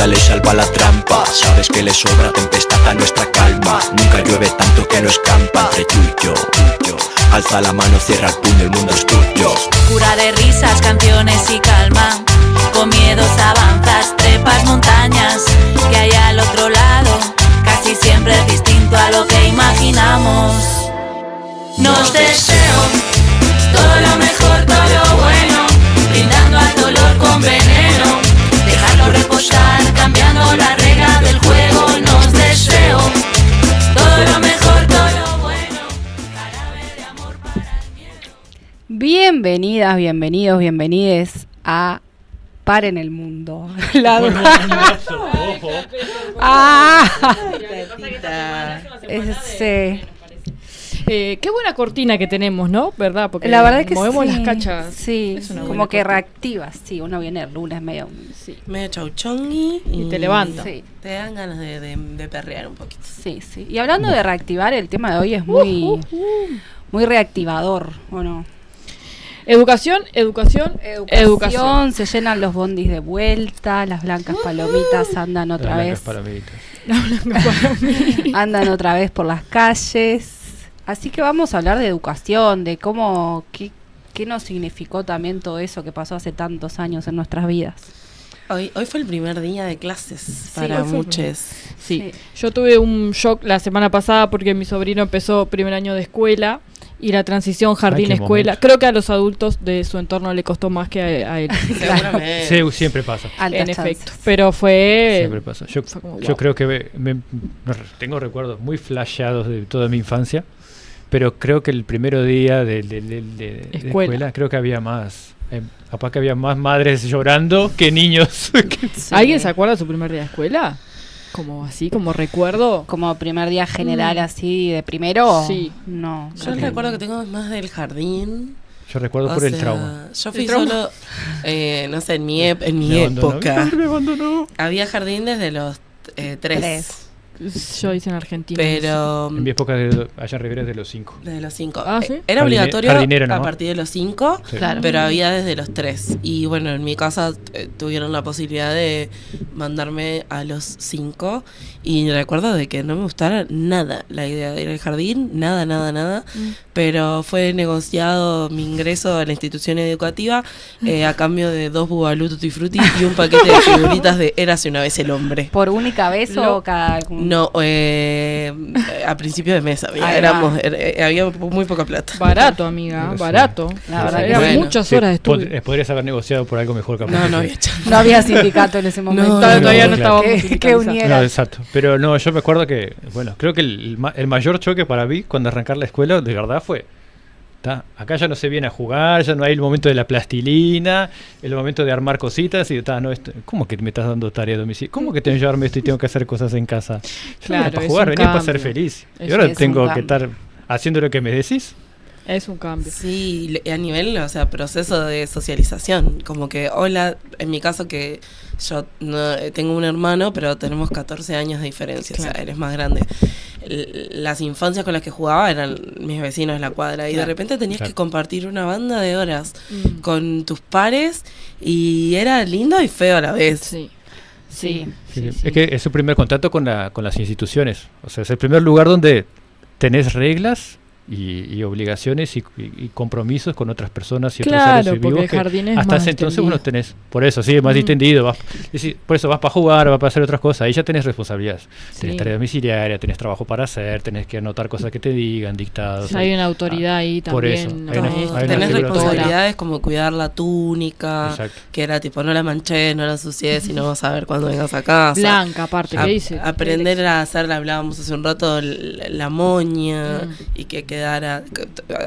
vida le salva la trampa. Sabes que le sobra tempestad a nuestra calma. Nunca llueve tanto que no escampa. Entre tú y yo, alza la mano, cierra el puño, el mundo es tuyo. Cura de risas, canciones y calma. Con miedos avanzas, trepas montañas que hay al otro lado. Casi siempre es distinto a lo que imaginamos. Nos deseo todo lo mejor, todo lo bueno, brindando al dolor con veneno. Dejarlo reposar, cambiando las reglas del juego. Nos deseo todo lo mejor, todo lo bueno, jarabe de amor para el miedo. Bienvenidas, bienvenidos, bienvenides a Paren el Mundo. Qué buena cortina que tenemos, ¿no? ¿Verdad? Porque la verdad es que movemos sí, las cachas. Sí, como que reactiva. Sí, uno viene el lunes medio chauchongui y te levanta. Sí. Te dan ganas de perrear un poquito. Sí, sí. Y hablando de reactivar, el tema de hoy es muy reactivador, ¿o no? Educación. Se llenan los bondis de vuelta, las blancas palomitas andan otra vez. Andan otra vez por las calles. Así que vamos a hablar de educación, de cómo, qué nos significó también todo eso que pasó hace tantos años en nuestras vidas. Hoy fue el primer día de clases para muchos. Sí, yo tuve un shock la semana pasada porque mi sobrino empezó primer año de escuela y la transición jardín-escuela. Creo que a los adultos de su entorno le costó más que a él. Seguramente. Sí, siempre pasa. En efecto, pero fue... Siempre pasa. Yo creo que tengo recuerdos muy flasheados de toda mi infancia, pero creo que el primer día de escuela creo que había más... capaz que había más madres llorando que niños. Sí. ¿Alguien se acuerda de su primer día de escuela? Como así, como recuerdo. Como primer día general así de primero. Sí. No. Yo recuerdo que tengo más del jardín. Yo recuerdo por el trauma. Yo fui solo, no sé, en mi época. Me abandonó. Había jardín desde los 3. Yo hice en Argentina. Pero en mi época allá en Rivera de los 5. Desde los 5. Ah, ¿sí? Era obligatorio jardinero, a partir de los 5, sí. Claro. Pero había desde los 3. Y bueno, en mi casa tuvieron la posibilidad de mandarme a los 5. Y recuerdo de que no me gustara nada la idea de ir al jardín, nada. Pero fue negociado mi ingreso a la institución educativa a cambio de 2 Bubalú Tutti Frutti y un paquete de figuritas de Érase una vez el hombre. ¿Por única vez o cada...? No, a principio de mes había muy poca plata. Barato, amiga, barato. La verdad que eran muchas horas de estudio. Podrías haber negociado por algo mejor capaz. No había sindicato en ese momento. Todavía no claro. estábamos que uniera. No, exacto. Pero no, yo me acuerdo que, bueno, creo que el mayor choque para mí cuando arrancar la escuela, de verdad fue... Acá ya no se viene a jugar, ya no hay el momento de la plastilina, el momento de armar cositas y ¿cómo que me estás dando tarea a domicilio? ¿Cómo que tengo que llevarme esto y tengo que hacer cosas en casa? Yo Claro, venía para jugar, venía para ser feliz. Y ahora tengo que estar haciendo lo que me decís. Es un cambio. Sí, a nivel, proceso de socialización. Como que, en mi caso que yo tengo un hermano, pero tenemos 14 años de diferencia, claro. O sea, eres más grande. Las infancias con las que jugaba eran mis vecinos de la cuadra y de repente tenías que compartir una banda de horas con tus pares y era lindo y feo a la vez. Sí. Es que es su primer contacto con las instituciones. O sea, es el primer lugar donde tenés reglas y obligaciones y compromisos con otras personas y otros seres vivos porque el jardín es hasta más ese entonces extendido. uno tenés, por eso sí, más distendido, por eso vas para jugar, vas para hacer otras cosas, ahí ya tenés responsabilidades, tenés tarea domiciliaria, tenés trabajo para hacer, tenés que anotar cosas que te digan, dictados. Hay una autoridad ahí también. Por eso, tenés responsabilidades como cuidar la túnica. Exacto. Que era tipo, no la manché, no la ensucié, sino vas a ver cuando vengas a casa. Blanca, aparte, ¿qué dice? Aprender a hacer, hablábamos hace un rato, la moña y que quedara...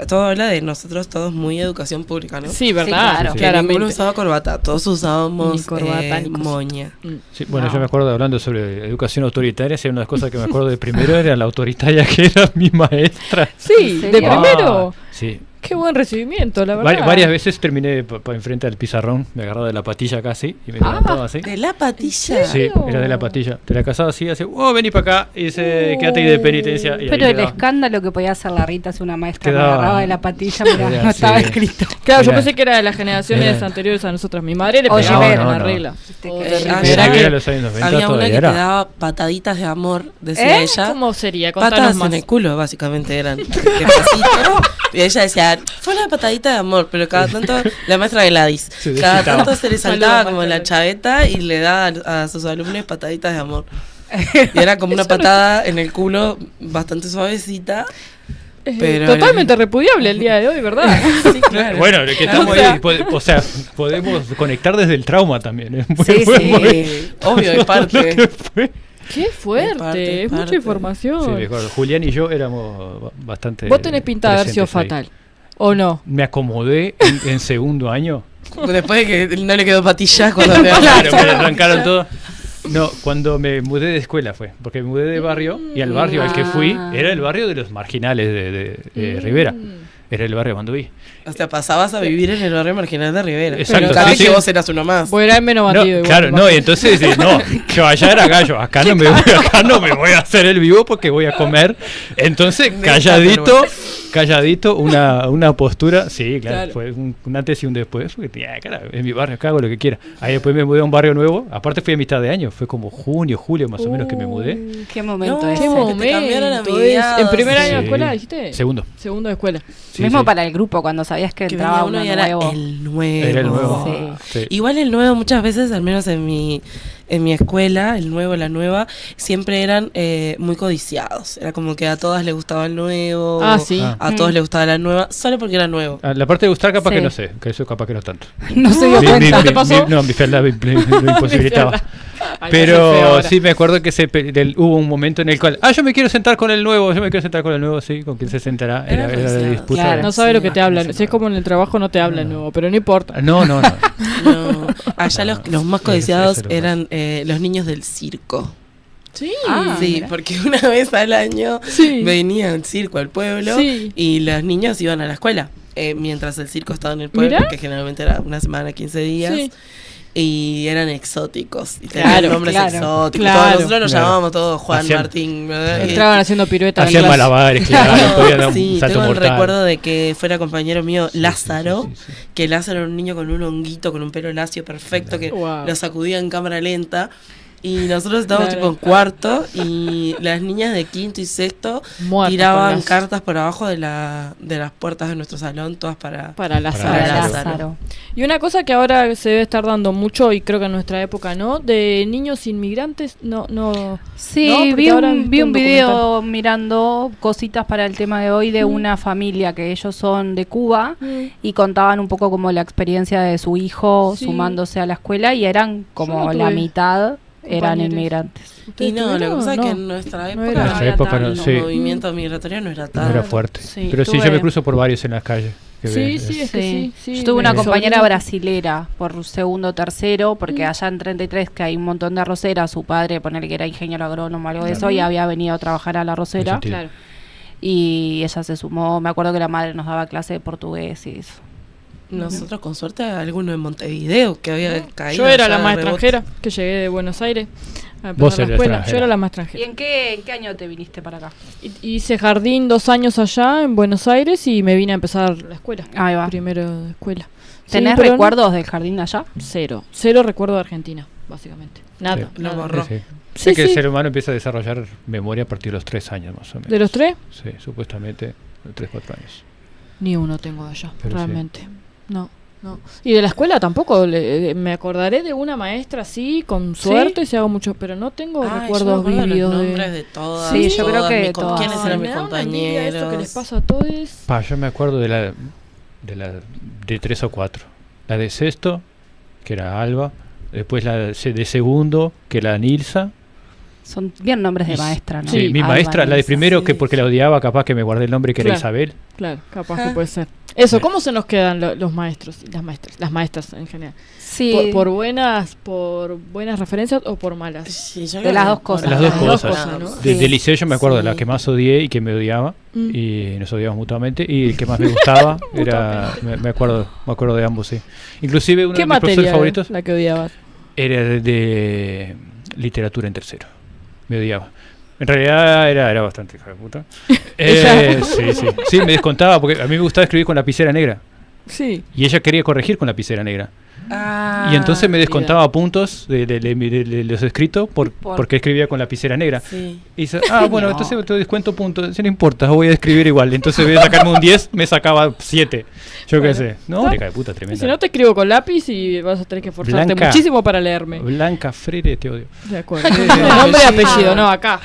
Todo habla de nosotros todos muy educación pública, ¿no? Sí, ¿verdad? Sí, claro. Que Claramente. ninguno usaba corbata, todos usábamos Ni corbata, ni moña. Sí, bueno, yo me acuerdo hablando sobre educación autoritaria, si una de las cosas que me acuerdo de primero era la autoritaria que era mi maestra. Sí, de primero. Sí, Qué buen recibimiento, la verdad. Varias veces terminé enfrente del pizarrón, me agarraba de la patilla casi y me levantaba así. ¿De la patilla? Sí, era de la patilla. Te la casaba así, vení para acá y dice, quédate ahí de penitencia. Y Pero ahí el quedaba. escándalo que podía hacer la Rita si una maestra me Quedaba- agarraba de la patilla, mirá, Era no estaba así. escrito. Claro, yo Era- pensé que era de las generaciones era- anteriores a nosotras. Mi madre le Oye, pegaba ver. con la no. regla. Viste Oh, que- terrible. Ah, Era ya que que en los años 90 Había una todavía que era. te daba pataditas de amor, decía ella. ¿Cómo sería? Contanos Patadas más. en el culo, básicamente eran. Despacito. Y ella decía, fue una patadita de amor, pero cada tanto, la maestra Gladys, Se cada desquitaba. tanto se le saltaba Saludos, como maestra la Gladys. chaveta y le daba a sus alumnos pataditas de amor. Y era como una patada en el culo bastante suavecita. Pero Totalmente repudiable el día de hoy, ¿verdad? Sí, claro. Bueno, que estamos O sea- ahí, podemos conectar desde el trauma también. ¿eh? Sí, sí. Obvio, es parte. Qué fuerte, parte, es mucha parte. información. Sí, me acuerdo. Julián y yo éramos bastante. Vos tenés pinta de haber sido presentes ahí. fatal, ¿o no? Me acomodé en segundo año. Después de que no le quedó patilla cuando le Claro, me arrancaron todo. No, cuando me mudé de escuela fue, porque me mudé de barrio y al barrio al que fui Ah. era el barrio de los marginales de Rivera. Era el barrio cuando vi. O sea, pasabas a vivir en el barrio marginal de Rivera. Exacto, Pero sí, que sí. vos eras uno más. Vos eras menos No, batido igual. claro, no, y entonces no, yo allá era gallo, acá no me voy a hacer el vivo porque voy a comer. Entonces, calladito, una postura, sí, claro, Claro. fue un antes y un después, porque tenía, cara, en mi barrio, acá hago lo que quiera. Ahí después me mudé a un barrio nuevo, aparte fui a mitad de año, fue como junio, julio más o menos que me mudé. Qué momento No, ese. ¿Qué que te cambiaron a momento es? mediados. ¿En primer año de Sí. escuela dijiste? Segundo. Segundo de escuela. Sí, Mismo sí. para el grupo, cuando sabías que Que entraba venía uno uno y era nuevo. el nuevo. Era el nuevo. Sí. Sí. Igual el nuevo muchas veces, al menos en mi escuela, el nuevo, la nueva, siempre eran muy codiciados. Era como que a todas les gustaba el nuevo. Ah, sí. A todos les gustaba la nueva, solo porque era nuevo. Ah, la parte de gustar capaz Sí. que no sé, que eso capaz que no tanto. No se dio cuenta. ¿Te pasó? No, mi fealdad lo imposibilitaba. Ay, Pero qué feo ahora. sí me acuerdo que hubo un momento en el cual, yo me quiero sentar con el nuevo, sí, con quien se sentará. Era Era la reciado. disputa. Claro. No sabe Sí, lo que te más hablan. que Si es como en el trabajo no te hablan nuevo, pero no importa. No. No, allá los más codiciados Eso lo eran los niños del circo. Sí. Ah, Sí, mira. porque una vez al año Sí. venía el circo al pueblo Sí. y los niños iban a la escuela. Mientras el circo estaba en el pueblo, Mirá. que generalmente era una semana, 15 días. Sí. Y eran exóticos. Y tenían Claro, nombres claro. exóticos. Claro. Todos nosotros nos Claro. llamábamos todos Juan, Hacían- Martín. Entraban haciendo piruetas. en Hacían clase. malabares, claro, podían dar un Sí, salto tengo el mortal. recuerdo de que fuera compañero mío Lázaro, sí, sí. que Lázaro era un niño con un honguito, con un pelo lacio perfecto, que Wow. lo sacudía en cámara lenta. Y nosotros estábamos Claro. tipo en cuarto y las niñas de quinto y sexto Muertas tiraban con las- cartas por abajo de las puertas de nuestro salón, todas para... Para la Para sala. Para Lázaro. Lázaro. Y una cosa que ahora se debe estar dando mucho, y creo que en nuestra época no, de niños inmigrantes, no. Sí, No, porque vi ahora un vi un video mirando cositas para el tema de hoy de una familia que ellos son de Cuba y contaban un poco como la experiencia de su hijo Sí. sumándose a la escuela y eran Yo como no la tuve mitad eran compañeros. inmigrantes. Y no, lo que tuvieron? pasa es que No. en nuestra No época, era. En nuestra había época tanto. no, sí, el movimiento migratorio no era no tan... era fuerte. Sí, Pero sí, yo tuve- me cruzo por varios en las calles. que Sí, ves, sí, es que sí. sí, Yo tuve una mi compañera sobrino- brasilera por segundo, tercero, porque allá en 33, que hay un montón de arroceras, su padre, ponerle que era ingeniero agrónomo o algo de eso, y había venido a trabajar a la arrocera. sentido. Claro. Y ella se sumó, me acuerdo que la madre nos daba clase de portugués y eso. Nosotros con suerte alguno en Montevideo que había caído. Yo era allá la más de rebote. extranjera, que llegué de Buenos Aires a Vos empezar la eras escuela. extranjera. Yo era la más ¿Y extranjera. en qué año te viniste para acá? Hice jardín 2 años allá en Buenos Aires y me vine a empezar la escuela. Ahí va. Primero de escuela. ¿Tenés Sí, pero recuerdos del jardín de allá? Cero recuerdo de Argentina, básicamente. Nada. Sí. Lo nada. borró. Sí, sí. Sí, Sé que el sí. ser humano empieza a desarrollar memoria a partir de los 3 años más o menos. ¿De los 3? Sí, supuestamente 3, 4 años. Ni uno tengo de allá, Pero sí. realmente. No. Y de la escuela tampoco. Me acordaré de una maestra así, con suerte, si hago mucho, pero no tengo Ay, recuerdos yo me acuerdo vívidos los de... nombres de todas. Sí, yo creo que mis todas. ¿Quiénes eran mis Me da una envidia esto que les compañeros? pasa a todos. Yo me acuerdo de 3 o 4. La de sexto, que era Alba. Después la de segundo, que era Nilsa. Son bien nombres de maestra, ¿no? Sí, mi Alba, maestra, la de Elsa. primero, sí. que porque la odiaba, capaz que me guardé el nombre que era Claro. Isabel. Claro, capaz que puede ser. Eso, ¿cómo se nos quedan los maestros y las maestras en general? Sí, ¿Por buenas referencias o por malas? Sí, yo De creo las que dos cosas. Las dos Las dos cosas. cosas, ¿no? Desde el liceo yo me acuerdo de la Sí. que más odié y que me odiaba. Mm. Y nos odiamos mutuamente. Y el que más me gustaba era... me acuerdo de ambos, sí. Inclusive uno ¿Qué de mis profesores materia favoritos la que odiabas? era de literatura en tercero. Me odiaba. En realidad era bastante hija de puta. ¿Ella? Sí, me descontaba porque a mí me gustaba escribir con lapicera negra. Sí. Y ella quería corregir con lapicera negra. Ah, Y entonces me descontaba mira. puntos de los escritos porque escribía con lapicera negra. Sí. Y dice, bueno, entonces te descuento puntos. Si no importa, voy a escribir igual. Entonces voy a sacarme un 10, me sacaba 7. Yo qué Bueno, sé. No, ¿está? hija de puta, tremenda. Si no te escribo con lápiz y vas a tener que esforzarte Blanca. muchísimo para leerme. Blanca Freire, te odio. De acuerdo. Nombre y apellido, no, acá.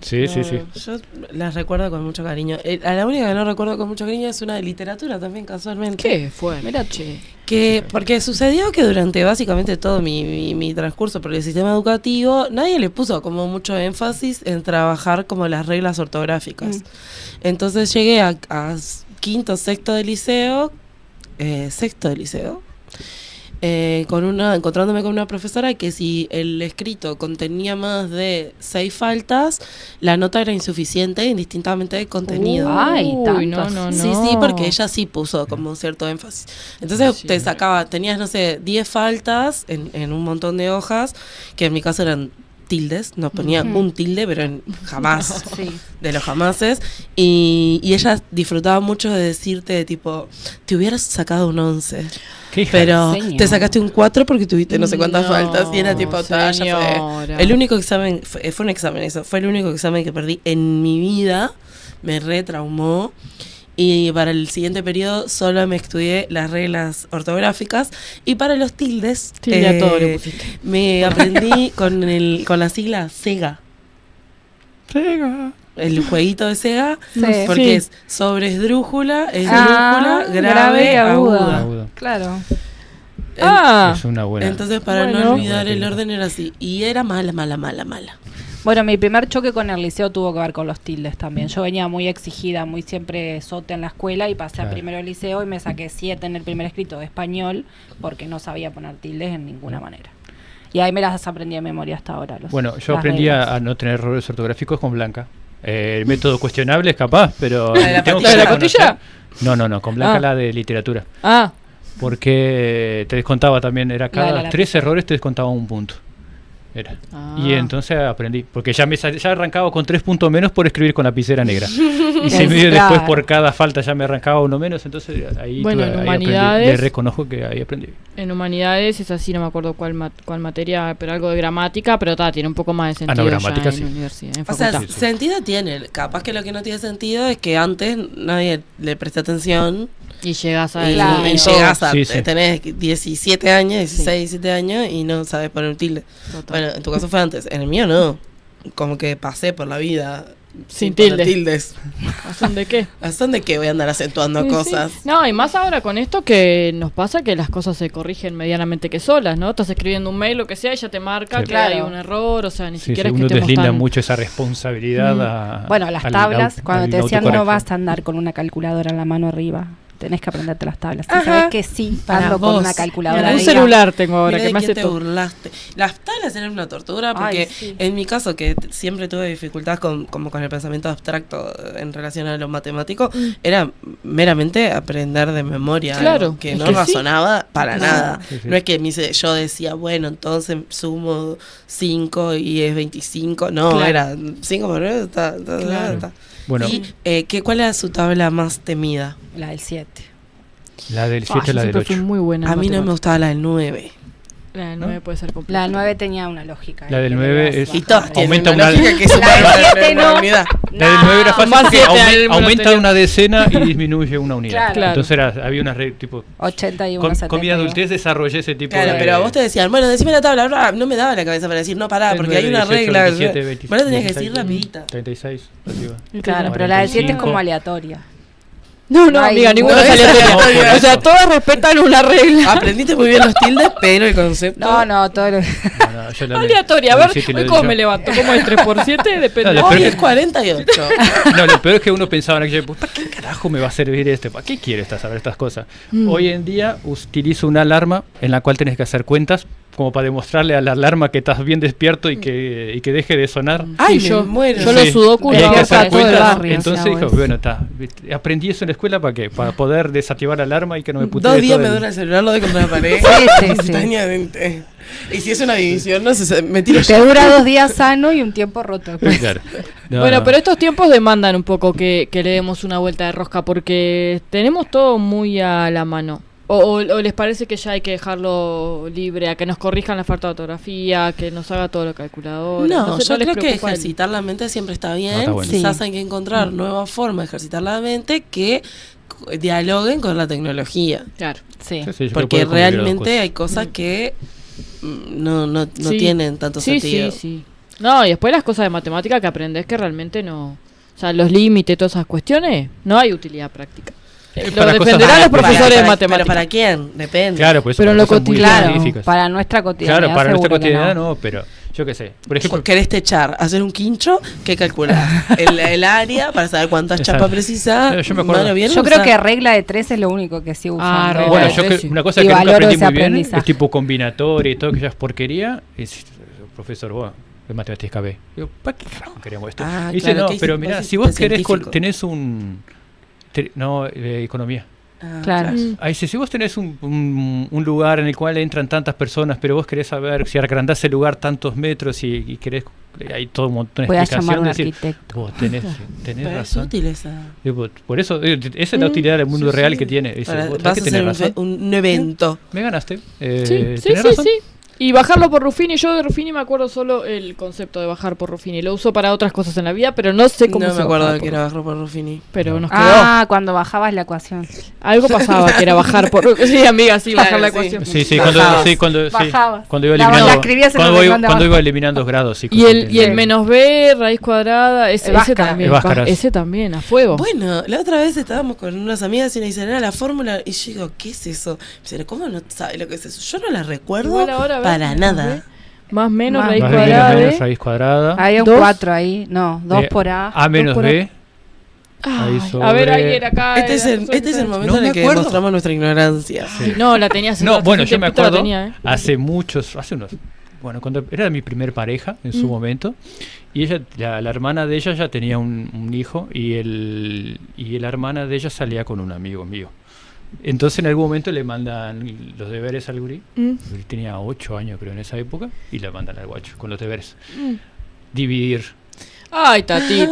Sí. Yo las recuerdo con mucho cariño. A la única que no recuerdo con mucho cariño es una de literatura también, casualmente. ¿Qué fue? Mira, che. Porque sucedió que durante básicamente todo mi transcurso por el sistema educativo, nadie le puso como mucho énfasis en trabajar como las reglas ortográficas. Entonces llegué a quinto, sexto de liceo, encontrándome con una profesora que si el escrito contenía más de 6 faltas, la nota era insuficiente indistintamente de contenido. Ay, Uy, tantos. no. Sí, porque ella sí puso como cierto énfasis. Entonces Sí. te sacaba, tenías, no sé, 10 faltas en un montón de hojas, que en mi caso eran tildes, no ponía un tilde, pero jamás, Sí. de los jamases, y ella disfrutaba mucho de decirte, tipo, te hubieras sacado un 11, ¿Qué hija? pero Señor. te sacaste un 4 porque tuviste no sé cuántas No, faltas, y era tipo, ya señora. fue. El único examen, fue un examen eso, fue el único examen que perdí en mi vida, me retraumó. Y para el siguiente periodo solo me estudié las reglas ortográficas. Y para los tildes, Tilde a todo le pusiste. me aprendí con la sigla SEGA. El jueguito de Sega. Sí. Porque Sí. es sobre esdrújula, esdrújula, grave grave, y aguda. Aguda. Claro. Es una buena. Entonces, para Bueno. no olvidar Buena el técnica. orden era así. Y era mala. Bueno, mi primer choque con el liceo tuvo que ver con los tildes también. Yo venía muy exigida, muy siempre sote en la escuela y pasé a Claro. primero liceo y me saqué 7 en el primer escrito de español porque no sabía poner tildes en ninguna manera. Y ahí me las aprendí de memoria hasta ahora. Bueno, yo las aprendí reglas. a no tener errores ortográficos con Blanca. El método cuestionable es capaz, pero... ¿La de la tengo que patilla? ¿La de la reconocer- patilla? No, con Blanca Ah. la de literatura. Ah, Porque te descontaba también, era La de cada la 3 errores te descontaba un punto. Era. Y entonces aprendí, porque ya ya arrancaba con 3 puntos menos por escribir con lapicera negra. Y si medio Claro. después por cada falta ya me arrancaba uno menos, entonces ahí, Bueno, en ahí humanidades- aprendí. Le reconozco que ahí aprendí. en humanidades es así, no me acuerdo cuál materia, pero algo de gramática, pero tiene un poco más de sentido no, gramática ya sí. en universidad, en O sea, facultad. sentido tiene. Capaz que lo que no tiene sentido es que antes nadie le prestó atención. Y llegas a Y, ese Claro. momento. llegas a Sí, sí. tenés 17 años, 16, 17 años y no sabes poner un tilde. Total. Bueno, en tu caso fue antes, en el mío no. Como que pasé por la vida Sin poner tilde. tildes. ¿Razón de qué? ¿A dónde que voy a andar acentuando Sí, cosas? sí. No, y más ahora con esto que nos pasa que las cosas se corrigen medianamente que solas, ¿no? Estás escribiendo un mail, lo que sea, y ya te marca Sí. que Claro. hay un error, o sea, ni Sí, siquiera es que uno estemos deslinda tan... mucho esa responsabilidad a... Bueno, las al tablas, au- cuando al te decían no autocorrector. vas a andar con una calculadora en la mano arriba, tenés que aprenderte las tablas. Si Ajá. sabes que sí, Para ando con vos. una calculadora un Mira, arriba. celular tengo ahora Mirá que de me quién hace te todo. burlaste. Las tablas eran una tortura porque Ay, sí. en mi caso, que siempre tuve dificultades como con el pensamiento abstracto en relación a lo matemático, era meramente aprender de memoria. Claro, algo que es no que sí. razonaba para No. nada. Sí, sí. No es que yo decía, bueno, entonces sumo 5 y es 25. No, Claro. era 5 por 9, Claro. Bueno, ¿Y cuál era su tabla más temida? La del 7. la del 7 yo la del siempre fui 8. muy buena. A en mí no me matemáticas. gustaba la del 9. La del 9 puede ser complicada. La del 9 tenía una lógica. La del que 9 le ibas es- Y bajando. todos tienen Aumenta una una- lógica que La superar del la 7 no. unidad. La del 9 era fácil más porque 7 al aumenta tenía. una decena y disminuye una unidad. Claro. Entonces había una red tipo... 81, Con mi 72. adultez desarrollé ese tipo Claro, de... pero a vos te decían, bueno, decime la tabla, bla, no me daba la cabeza para decir, no, pará, el porque 9, hay una 18, regla. 27, 26, Vos lo tenías que decir 26, rapidita. 36, así va. Y Claro, tenía- pero la del 7 es 45. como aleatoria. No, No hay amiga, ninguna es ninguna. aleatoria. O sea, todas respetan una regla. Aprendiste muy bien los tildes, pero el concepto. No, todo lo... No, yo la- Aleatoria, a ver, sí te lo hoy he cómo dicho. me levanto, ¿cómo es 3x7? Depende. No, Hoy pero- es 48. No, lo peor es que uno pensaba en aquella época, ¿para qué carajo me va a servir esto? ¿Para qué quiero saber estas cosas? Hoy en día utilizo una alarma en la cual tenés que hacer cuentas como para demostrarle a la alarma que estás bien despierto y que deje de sonar. Ay, Sí, me muero. yo los sudoku Y hay los que hago hacer para todo el cuentas. barrio, Entonces hacía dijo, vos. bueno, está. Aprendí eso en la escuela para qué, para poder desactivar la alarma y que no me putee 2 días todo me el- dura el celular, lo de contra la pared. Sí. Instantáneamente. Y si es una división, no sé, me tiro Te dura 2 días sano y un tiempo roto después. Claro. No, Bueno, no. pero estos tiempos demandan un poco que le demos una vuelta de rosca porque tenemos todo muy a la mano. O les parece que ya hay que dejarlo libre, a que nos corrijan la falta de ortografía, que nos haga todo la calculadora. No, sé, yo les creo que preocupa el- ejercitar la mente siempre está bien. No, está bueno. Quizás Sí. hay que encontrar nuevas formas de ejercitar la mente que dialoguen con la tecnología. Claro. Sí. Sí, sí, yo creo que Porque puede combinar las dos realmente cosas. hay cosas que no Sí. tienen tanto Sí, sentido. sí. No, y después las cosas de matemática que aprendes que realmente no... O sea, los límites, todas esas cuestiones, no hay utilidad práctica. Lo para cosas defenderán los más- profesores de ¿Pero matemática. para quién? Depende. Claro, pues Pero son en lo cosas muy cotidiano, Claro, específicas. para nuestra cotidianidad. Claro, para nuestra seguro que cotidianidad no. no, pero yo qué sé. Por ejemplo, ¿Querés techar, hacer un quincho? ¿Qué calculás? el área para saber cuántas Exacto. chapas precisas. Yo me acuerdo. Mano, bien Yo creo usada. que regla de 3 es lo único que sigo Ah, usando. regla bueno, de yo tres, que, sí. una cosa Y que nunca valoro aprendí ese muy bien aprendizaje. es tipo combinatoria y todo, que ya es porquería. Es, profesor, vos, de matemáticas B. Digo, ¿para qué carajo queremos esto? Ah, Y dice, claro, no, ¿qué pero hiciste? mira, Vos si vos hiciste querés, científico. tenés un... no, economía. Ah, Claro. Ahí dice, si vos tenés un lugar en el cual entran tantas personas, pero vos querés saber si agrandás el lugar tantos metros y querés... Hay todo un montón de Voy a llamar a un explicación. arquitecto. Vos tenés Pero es razón. útil esa. Digo, por eso, esa es la utilidad del mundo Sí, real sí. que tiene. Dice, Para- vos tenés vas que a tener hacer razón. un evento. Me ganaste. Sí, ¿tenés sí, razón? sí. Y bajarlo por Ruffini, yo de Ruffini me acuerdo solo el concepto de bajar por Ruffini. Lo uso para otras cosas en la vida, pero no sé cómo No se me acuerdo bajaba de por que era bajar por Ruffini. Pero nos quedó. Ah, cuando bajabas la ecuación. Algo pasaba que era bajar por... Sí, amiga, sí, bajar Claro, la sí. ecuación. Sí, Bajabas. cuando Bajabas. cuando iba La eliminando, escribías en el cuando, renglón de cuando abajo. iba eliminando los grados. Sí, Y el constantemente. menos B, raíz cuadrada, ese Báscara. también. Báscara. Ese también, a fuego. Bueno, la otra vez estábamos con unas amigas y me dicen, era la fórmula. Y yo digo, ¿qué es eso? Me dicen, ¿cómo no sabe lo que es eso? Yo no la recuerdo Igual ahora, a ver, para menos nada. B, más menos Más raíz Más B cuadrada menos de... raíz cuadrada. Había un Dos. 4 ahí. No, 2 por A. A menos por A. B. Ay, Ahí a ver, sobre- ahí era acá. Este es el momento No en me el que acuerdo. mostramos nuestra ignorancia. Ay, no, la tenía hace No, rato, bueno, hace yo me tiempito la acuerdo tenía, hace unos... Bueno, cuando era mi primer pareja en su momento, y ella, la hermana de ella ya tenía un hijo y la hermana de ella salía con un amigo mío. Entonces en algún momento le mandan los deberes al gurí. Él tenía 8 años creo en esa época y le mandan al guacho con los deberes. Dividir. Ay, Tatit.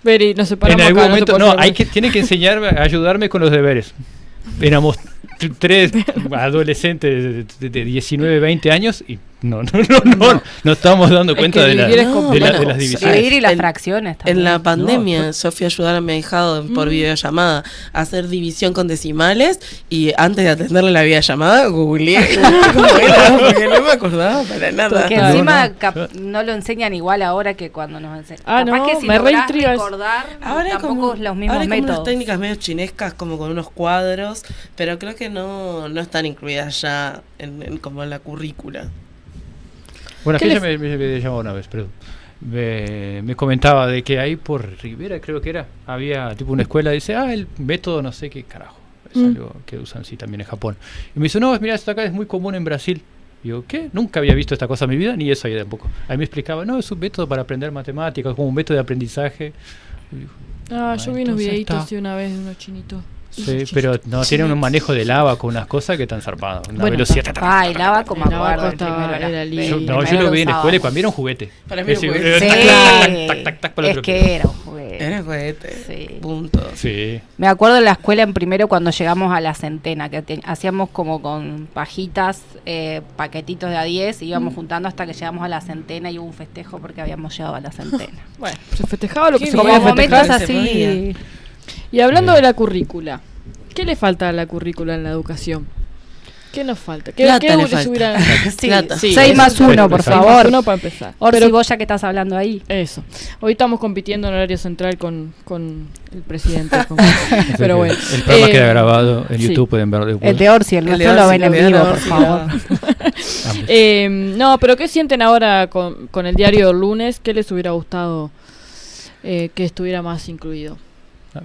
Veri, nos En separamos algún acá, momento, te no, puedo hay hacer- que, tiene que enseñarme, a ayudarme con los deberes. Éramos 3 adolescentes de 19, 20 años y no nos estábamos dando Es cuenta que de, dividir es de complicado. las divisiones. Dividir y las En- fracciones también. En la pandemia No, yo fui a ayudar a mi ahijado por videollamada a hacer división con decimales y antes de atenderle la videollamada googleé cómo era, porque no me acordaba para nada. Porque No, encima no. no lo enseñan igual ahora que cuando nos enseñan. Ah, Capaz no, que si me lográs reintriga eso. recordar, Ahora hay tampoco como, es los mismos ahora hay como unas métodos. técnicas medio chinescas como con unos cuadros, pero creo que no están incluidas ya como en la currícula. Bueno, ¿Qué aquella me llamó una vez, perdón. Me comentaba de que ahí por Rivera, creo que era, había tipo una escuela, dice, el método no sé qué carajo. Es algo que usan sí también en Japón. Y me dice, no, mira, esto acá es muy común en Brasil. Digo, ¿qué? Nunca había visto esta cosa en mi vida, ni eso ahí tampoco. Ahí me explicaba, no, es un método para aprender matemáticas, como un método de aprendizaje. Y digo, Ah, yo vi unos entonces videitos está. así una vez de unos chinitos. Sí, pero no, tienen un manejo de lava con unas cosas que están zarpadas. Una Bueno, velocidad. Ay, lava como El acuerdo. abaco el primero era era- lindo. el No, yo primero lo vi en la escuela y usábamos. para mí era un juguete. Para mí era un Es juguete. decir, Sí, tac, tac, tac, para el es otro que era un juguete. Era juguete. Sí. Punto. Sí. Me acuerdo en la escuela en primero cuando llegamos a la centena, que hacíamos como con pajitas, paquetitos de a 10, íbamos juntando hasta que llegamos a la centena y hubo un festejo porque habíamos llegado a la centena. Bueno, se festejaba lo que Qué se bien. podía Como festejar. momentos se podía. así. Y hablando de la currícula, ¿qué le falta a la currícula en la educación? ¿Qué nos falta? Plata ¿Qué le les falta. hubiera- Sí, Plata. Sí, 6 eso más es 1, por perfecto. favor. Uno para empezar. Orsi, Pero vos ya que estás hablando ahí. eso. Hoy estamos compitiendo en horario central con el presidente. Pero bueno. El programa Eh, queda grabado en sí. YouTube, pueden verlo después. El de Orsi, el El de nuestro lo Orsi, ven en el de vivo, por Orsi, favor. Ambos. No, pero ¿qué sienten ahora con el diario del lunes? ¿Qué les hubiera gustado que estuviera más incluido?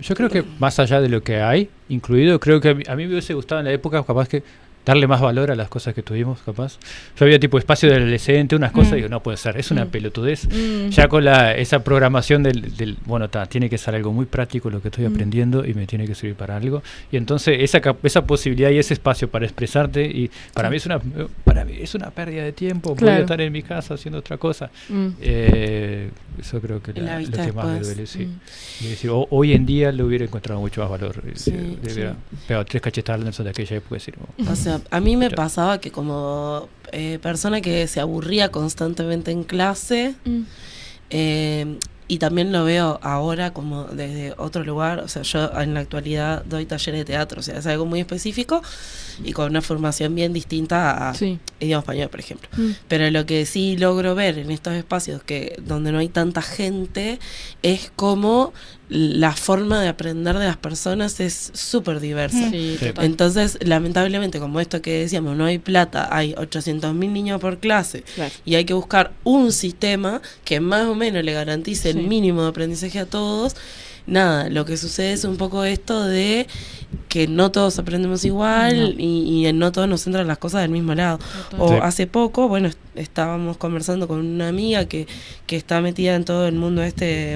Yo creo que más allá de lo que hay incluido, creo que a mí me hubiese gustado en la época capaz que darle más valor a las cosas que tuvimos, capaz. Yo había tipo espacio de adolescente, unas cosas, y digo, no puede ser, es una pelotudez. Ya con esa programación del bueno, tiene que ser algo muy práctico lo que estoy aprendiendo y me tiene que servir para algo. Y entonces esa posibilidad y ese espacio para expresarte, y para mí es una pérdida de tiempo, Claro. voy a estar en mi casa haciendo otra cosa. Eso creo que Y la lo vista que más me después. duele, sí. Y decir, hoy en día le hubiera encontrado mucho más valor. Sí, Le hubiera sí. pegado 3 cachetadas al Nelson de aquella época y decir, O sea, a mí me Pero- pasaba que como persona que se aburría constantemente en clase, y también lo veo ahora como desde otro lugar, o sea, yo en la actualidad doy talleres de teatro, o sea, es algo muy específico y con una formación bien distinta a Sí. idioma español, por ejemplo. Pero lo que sí logro ver en estos espacios donde no hay tanta gente es como la forma de aprender de las personas es súper diversa. Sí, Sí. total. Entonces, lamentablemente, como esto que decíamos, no hay plata, hay 800.000 niños por clase Claro. y hay que buscar un sistema que más o menos le garantice Sí. el mínimo de aprendizaje a todos. Nada, lo que sucede es un poco esto de que no todos aprendemos igual y no todos nos entran las cosas del mismo lado. Total. O Sí. hace poco, bueno, estábamos conversando con una amiga que está metida en todo el mundo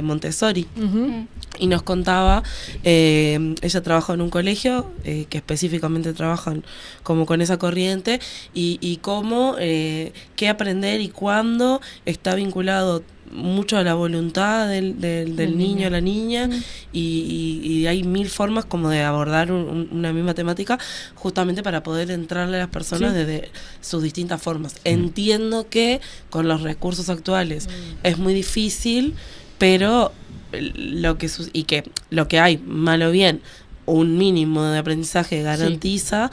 Montessori. Ujú. Y nos contaba, ella trabaja en un colegio que específicamente trabajan como con esa corriente y cómo, qué aprender y cuándo está vinculado mucho a la voluntad del niño o la niña y hay 1000 formas como de abordar una misma temática justamente para poder entrarle a las personas Sí. desde sus distintas formas. Entiendo que con los recursos actuales es muy difícil, pero lo que hay, mal o bien, un mínimo de aprendizaje garantiza,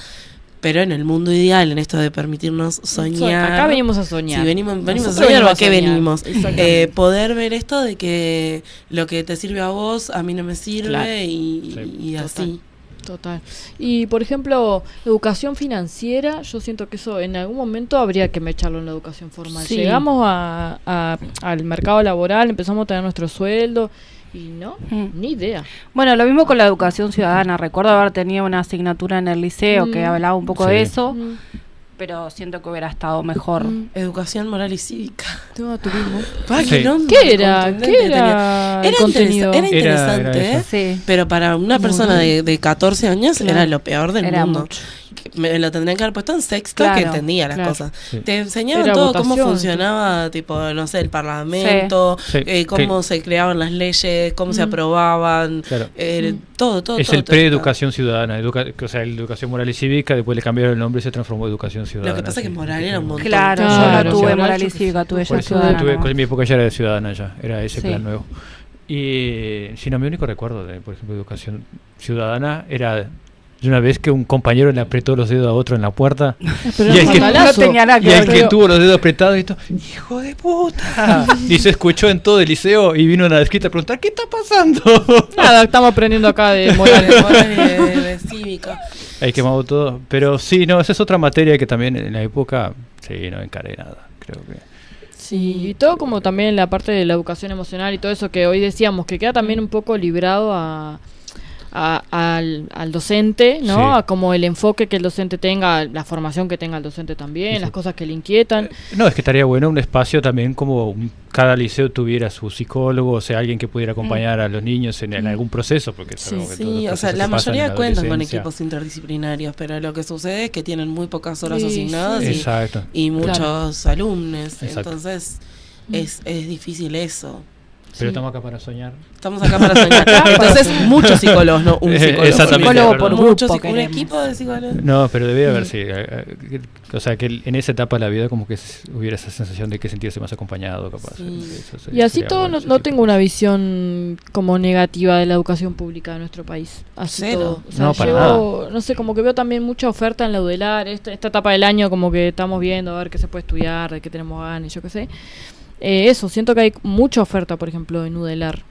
pero en el mundo ideal, en esto de permitirnos soñar. Acá venimos a soñar. Si venimos a Nosotros soñar, venimos ¿a qué a soñar. venimos? Exactamente. Poder ver esto de que lo que te sirve a vos, a mí no me sirve Claro. y Sí. así. Total. Y por ejemplo, educación financiera, yo siento que eso en algún momento habría que mecharlo en la educación formal. Sí. Llegamos al mercado laboral, empezamos a tener nuestro sueldo y no, ni idea. Bueno, lo mismo con la educación ciudadana. Recuerdo haber tenido una asignatura en el liceo que hablaba un poco de Sí. eso, pero siento que hubiera estado mejor. Educación moral y cívica. Tuvimos. Ay, Sí. nombre ¿Qué era? contundente ¿Qué tenía. era el Era contenido? interesante, Era eso. Sí, pero para una persona de 14 años Claro. era lo peor del era mundo. mucho. Me lo tendrían que haber puesto en sexto, Claro, que entendía las claro. cosas. Sí. Te enseñaban Era todo, cómo votación, funcionaba, tipo, no sé, el parlamento, Sí. cómo se creaban las leyes, cómo se aprobaban, Claro. todo. Es todo el te pre-educación ciudadana, o sea, educación moral y cívica, después le cambiaron el nombre y se transformó en educación ciudadana. Lo que pasa es que sí. moral era un montón. Claro, yo Claro, no tuve sí. moral y cívica, tuve Por ya eso ciudadana. tuve, nomás. en mi época ya era de ciudadana, ya era ese Sí. plan nuevo. Y si no, mi único recuerdo de, por ejemplo, educación ciudadana era de una vez que un compañero le apretó los dedos a otro en la puerta. Pero Y era el un que- bandalazo. no tenía nada Y el que Pero- tuvo los dedos apretados y esto, ¡hijo de puta! Y se escuchó en todo el liceo y vino una escrita a preguntar, ¿qué está pasando? Nada, estamos aprendiendo acá de De morales. moral y de cívica. Ahí quemado todo. Pero sí, no, esa es otra materia que también en la época, sí, no encaré nada, creo que. Sí, y todo como también la parte de la educación emocional y todo eso que hoy decíamos, que queda también un poco librado al docente, ¿no? Sí. A como el enfoque que el docente tenga, la formación que tenga el docente también, Sí. las cosas que le inquietan. No, es que estaría bueno un espacio también como cada liceo tuviera su psicólogo, o sea, alguien que pudiera acompañar a los niños en algún proceso, porque sabemos que todos los Sí, o sea, procesos la se pasan en mayoría cuentan con adolescencia. equipos interdisciplinarios, pero lo que sucede es que tienen muy pocas horas Sí, asignadas sí. Exacto. y muchos alumnos, Exacto. entonces es difícil eso. Pero estamos acá para soñar. Estamos acá para soñar. Entonces, muchos psicólogos, no un psicólogo. Exactamente. Psicólogo por Muchos grupo un queremos. equipo de psicólogos. No, pero debe haber, sí. O sea, que en esa etapa de la vida como que hubiera esa sensación de que sentirse más acompañado, capaz. Sí. Eso Y así sería todo, bueno, no, ese no tipo. tengo una visión como negativa de la educación pública de nuestro país. Así Cero. todo. O sea, No, para no sé, como que veo también mucha oferta en la UDELAR. Esta etapa del año como que estamos viendo a ver qué se puede estudiar, de qué tenemos ganas, y yo qué sé. Eso, siento que hay mucha oferta, por ejemplo, en UDELAR.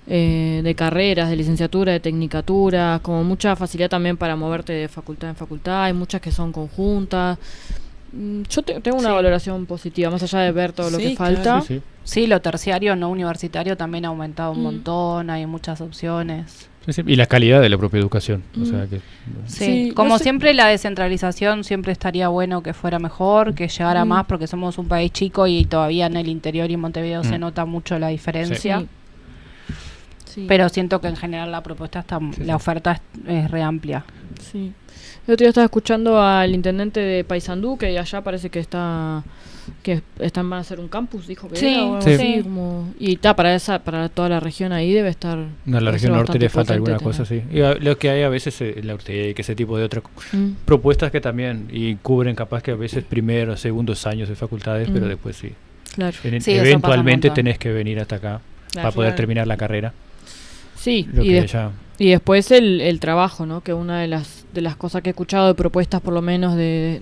De carreras, de licenciatura, de tecnicatura, como mucha facilidad también para moverte de facultad en facultad. Hay muchas que son conjuntas. Yo tengo una valoración positiva, más allá de ver todo lo Sí, que falta. Sí, sí. Sí, lo terciario no universitario también ha aumentado un montón, hay muchas opciones. Sí, sí. Y la calidad de la propia educación. O sea que Sí, Sí, como no sé. siempre la descentralización siempre estaría bueno que fuera mejor, que llegara más porque somos un país chico y todavía en el interior y en Montevideo se nota mucho la diferencia. Sí. Sí. Pero siento que en general la propuesta está, la oferta es re amplia. Sí. El otro día estaba escuchando al intendente de Paysandú, que allá parece que van a hacer un campus, dijo que Sí, era, o algo sí. así, como, y está para toda la región ahí debe estar. no, a la debe región ser norte le bastante falta alguna potente cosa, sí. Y lo que hay a veces en la Ortega, que ese tipo de otras tener. propuestas que también y cubren capaz que a veces primeros, segundos años de facultades, pero después sí. Claro. Sí, eso pasa un Eventualmente montón. tenés que venir hasta acá para poder Claro. terminar la carrera. Sí, Lo y, que de- ya y después el trabajo, ¿no? Que una de las cosas que he escuchado de propuestas, por lo menos de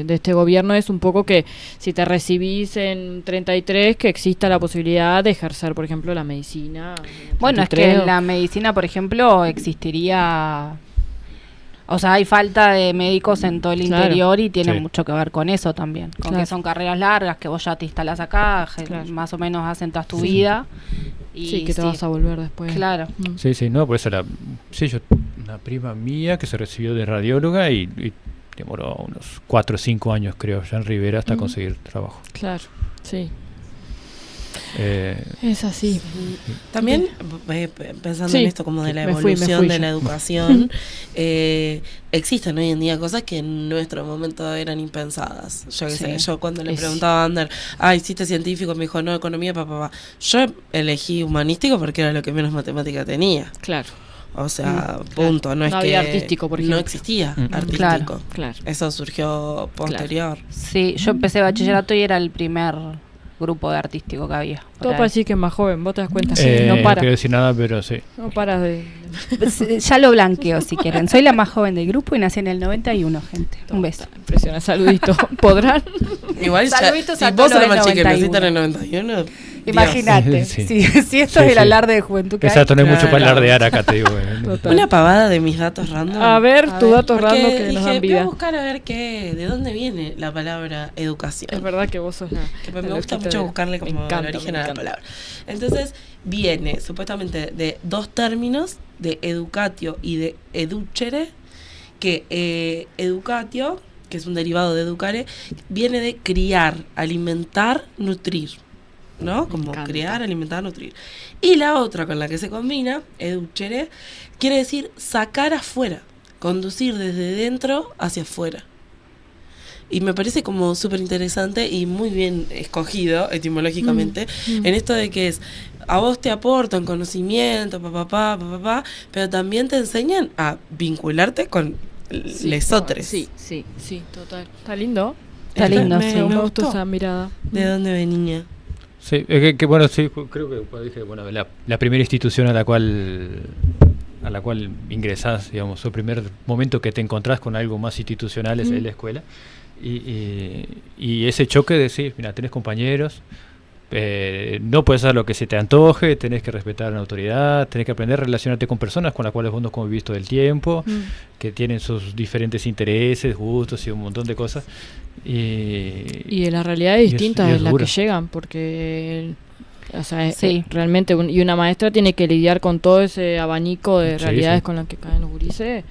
este gobierno, es un poco que si te recibís en 33, que exista la posibilidad de ejercer, por ejemplo, la medicina. en Bueno, es 33 que o- la medicina, por ejemplo, existiría... O sea, hay falta de médicos en todo el Claro. interior y tiene Sí. mucho que ver con eso también. Con Claro. que son carreras largas, que vos ya te instalás acá, Claro. más o menos asentas tu vida. Y sí, que te vas a volver después. Claro. Mm. Sí, sí, no, por eso una prima mía que se recibió de radióloga y demoró unos 4 o 5 años, creo, ya en Rivera hasta conseguir trabajo. Claro, sí. Eh, Es así. También, pensando Sí, en esto como de la me fui evolución de yo. la educación, existen hoy en día cosas que en nuestro momento eran impensadas. Yo qué sé, yo cuando le Es- preguntaba a Ander, hiciste científico, me dijo, no, economía, papá. Yo elegí humanístico porque era lo que menos matemática tenía. Claro, O sea, punto. No es No que había artístico, por no ejemplo. existía Mm. artístico. claro. Eso surgió posterior. Sí, yo empecé bachillerato y era el primer grupo de artístico que había. Todo Por para ahí. decir que es más joven, vos te das cuenta. no no para. quiero decir nada, pero sí. No paras de. Ya lo blanqueo si quieren. Soy la más joven del grupo y nací en el 91, gente. Un beso. Impresiona, saludito. ¿Podrán? Igual, Saluditos si a vos todos sos la los más chica y del naciste en el 91, Imagínate, Sí. si esto Sí, es el sí. alarde de juventud que hay. Exacto, no hay mucho para Claro. alardear acá, te digo. Total. una pavada de mis datos random. A ver, tus datos Porque random que nos dije, dan voy a vida. buscar a ver de dónde viene la palabra educación. Es verdad que vos sos la. Que me la gusta loquita mucho de- buscarle me como encanta, el origen me a la encanta. palabra. Entonces, viene supuestamente de dos términos, de educatio y de educere, que educatio, que es un derivado de educare, viene de criar, alimentar, nutrir. ¿No? Como encanta. criar, alimentar, nutrir. Y la otra con la que se combina, educere, quiere decir sacar afuera, conducir desde dentro hacia afuera. Y me parece como súper interesante y muy bien escogido etimológicamente en esto de que es, a vos te aportan conocimiento, pero también te enseñan a vincularte con lesotres. Sí, total. Está lindo. Está lindo, me sí. Me gustó. gustó esa mirada. ¿De dónde venía? Sí, que bueno, sí, creo que como dije, bueno, la primera institución a la cual ingresás, digamos, el primer momento que te encontrás con algo más institucional es la escuela. Y ese choque de decir, mira, tenés compañeros, no puedes hacer lo que se te antoje, tenés que respetar a la autoridad, tenés que aprender a relacionarte con personas con las cuales vos no convivís todo el tiempo, que tienen sus diferentes intereses, gustos y un montón de cosas. Y de las realidades y es- distintas y de es las duro. que llegan, porque o sea, Sí. realmente y una maestra tiene que lidiar con todo ese abanico de Sí, realidades sí. con las que caen los gurises.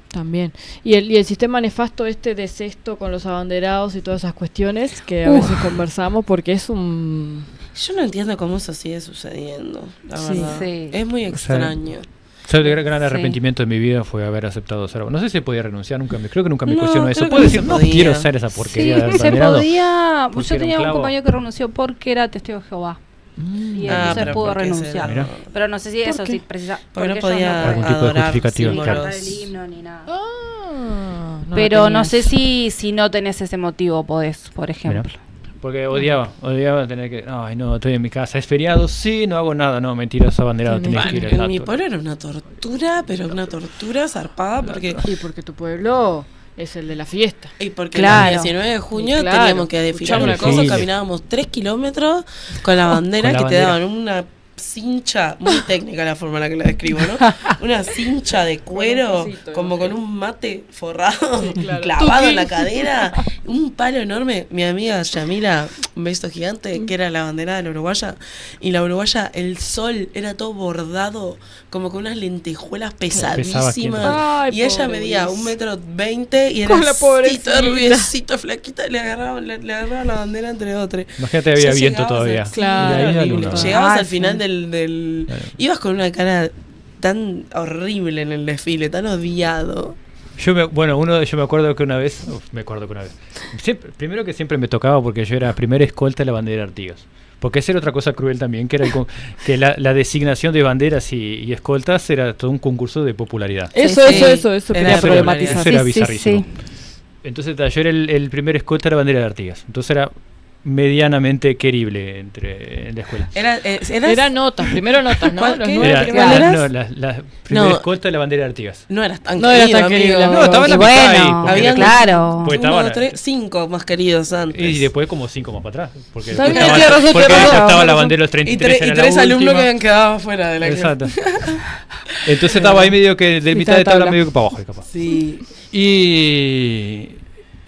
También. Y el sistema nefasto de sexto con los abanderados y todas esas cuestiones que a veces conversamos, porque es un... Yo no entiendo cómo eso sigue sucediendo, la Sí. verdad. Sí. Es muy extraño. O sea, el gran Sí. arrepentimiento de mi vida fue haber aceptado ser. No sé si podía renunciar, creo que nunca me No, cuestionó eso. creo que Puedo no decir, se no podía. quiero ser esa porquería de Sí, se abanderado. podía. porque Yo era un tenía un clavo. compañero que renunció porque era testigo de Jehová. Y Ah, entonces pero pudo ¿por qué renunciar. Mirá. Pero no sé si eso, qué? sí, precisa. Porque no ellos podía Algún tipo de adorar justificativo, sí, claro. cantar el símbolos. himno ni nada. No Pero la no tenía sé esa. si no tenés ese motivo, podés, por ejemplo. Mirá. Porque odiaba tener que. Ay, no, estoy en mi casa. ¿Es feriado? Sí, no hago nada. No, mentira, esa bandera Tenés tenés que ir En al mi acto. pueblo era una tortura, pero una tortura zarpada, porque Y porque tu pueblo es el de la fiesta. y porque Claro. el 19 de junio Y claro, teníamos que desfilar escuchame una una cosa, cosa. caminábamos 3 kilómetros con la bandera con la que bandera. te daban una cincha, muy técnica la forma en la que la describo, ¿no? Una cincha de cuero, Con un cosito, como ¿no? con un mate forrado, claro. clavado en la cadera, un palo enorme. Mi amiga Yamila, un beso gigante, que era la bandera de la uruguaya, y la uruguaya, el sol era todo bordado, como con unas lentejuelas pesadísimas. Ay, y ella pobre medía Luis. 1,20 m y era Con la así, pobrecita. toda rubiecita, flaquita, le agarraba la bandera entre otros. Imagínate, había Ya viento llegabas todavía. al- Claro. Y ahí la horrible. luna. Llegabas Ah, al final sí. del Claro. ibas con una cara tan horrible en el desfile, tan odiado. Yo me acuerdo que una vez. Primero que siempre me tocaba porque yo era primera escolta de la bandera de Artigas. Porque esa era otra cosa cruel también, que era que la designación de banderas y escoltas era todo un concurso de popularidad. Eso sí. quería Era problematizar. Eso era Sí, sí, bizarrísimo. sí. Entonces yo era el primer escolta de la bandera de Artigas. Entonces era medianamente querible en la escuela. Era notas, primero notas, ¿no? ¿Cuál- Los qué? nueve Era, primeros. eras? no, la primera No. escolta de la bandera de Artigas. No eras tan No eras tan querido, querido. amigo. No, estaba en la Y mitad bueno, ahí. Porque habían- claro. Pues estaban- 1, 3, 5 más queridos antes. Y después como 5 más para atrás. Porque Está bien, estaba, tiene razón, porque tiene razón. estaba la bandera de los 33 y era la tres alumnos última. que habían quedado fuera de la clase. Exacto. Entonces estaba ahí medio que de mitad de Mitad de tabla tabla. medio que para abajo, capaz. Sí.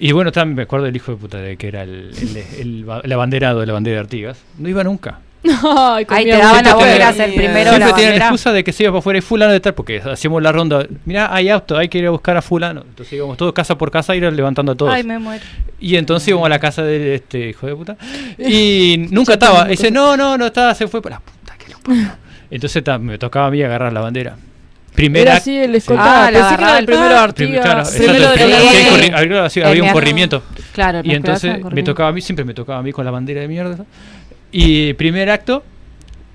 Y bueno, también me acuerdo del hijo de puta de que era el abanderado de la bandera de Artigas. No iba nunca. Ay, Ahí te comía daban Siempre a vos tenía- eras el primero de la Siempre tienen la bandera. excusa de que se iba para afuera y fulano de tal, porque hacíamos la ronda. Mirá, hay auto, hay que ir a buscar a fulano. Entonces íbamos todos casa por casa a ir levantando a todos. Ay, me muero. Y entonces íbamos a la casa de este hijo de puta. Y nunca estaba. Y dice, no estaba, se fue para la puta que lo parió. Entonces me tocaba a mí agarrar la bandera. Primera. Era así el escolta. Ah, la Pensé que era agarraba el primero el Artigas. Claro, Primero exacto, de la Sí. sí, Sí. había En un mi- corrimiento. Claro, Y entonces me tocaba a mí con la bandera de mierda. Y primer acto,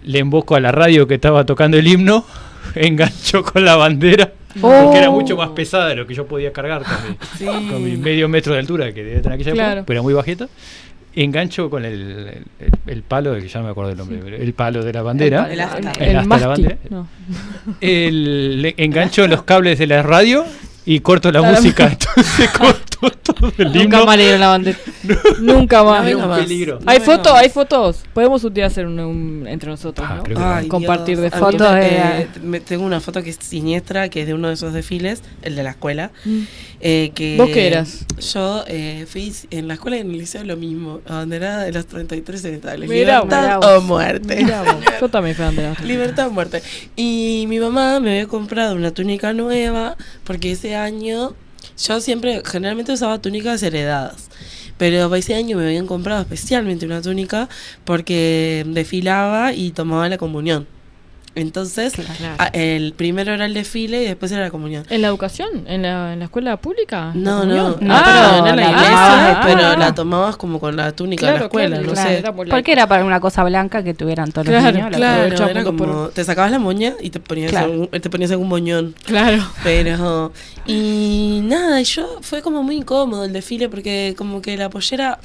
le emboco a la radio que estaba tocando el himno, engancho con la bandera, porque era mucho más pesada de lo que yo podía cargar con mi medio metro de altura que debía tener aquella Claro. época, pero era muy bajito. Engancho con el palo, que ya no me acuerdo el nombre, pero el palo de la bandera. El asta. El asta El de la mástil. bandera. No. Engancho los cables de la radio y corto la Claro. música. Entonces corto todo el Nunca himno. más le dieron la bandera. Nunca más. Era Nunca un más. peligro. ¿Hay No, fotos? no. ¿Hay fotos? Podemos un día hacer un entre nosotros, Ah, ¿no? creo que Ay, Compartir Dios. de A mí fotos tengo una foto que es siniestra, que es de uno de esos desfiles, el de la escuela. Mm. Que ¿Vos qué eras? Yo fui en la escuela y en el liceo lo mismo, abanderada de los 33 orientales. Mirá vos. Libertad Mirá o vos. muerte. Mirá vos, yo también fui bandera. Libertad o muerte. Y mi mamá me había comprado una túnica nueva porque ese año yo siempre, generalmente usaba túnicas heredadas. Pero ese año me habían comprado especialmente una túnica porque desfilaba y tomaba la comunión. Entonces, el primero era el desfile y después era la comunión. ¿En la educación? ¿En la escuela pública? No, ¿La no, comunión? no, pero era en la la iglesia, tomabas pero ah. la tomabas como con la túnica de la escuela, no sé. Porque era para una cosa blanca que tuvieran todos los Claro, niños. la Claro, aprovechaba era punto por como, uno. te sacabas la moña y te ponías, Claro. te ponías algún moñón. Claro. Pero, y nada, yo fue como muy incómodo el desfile porque como que la pollera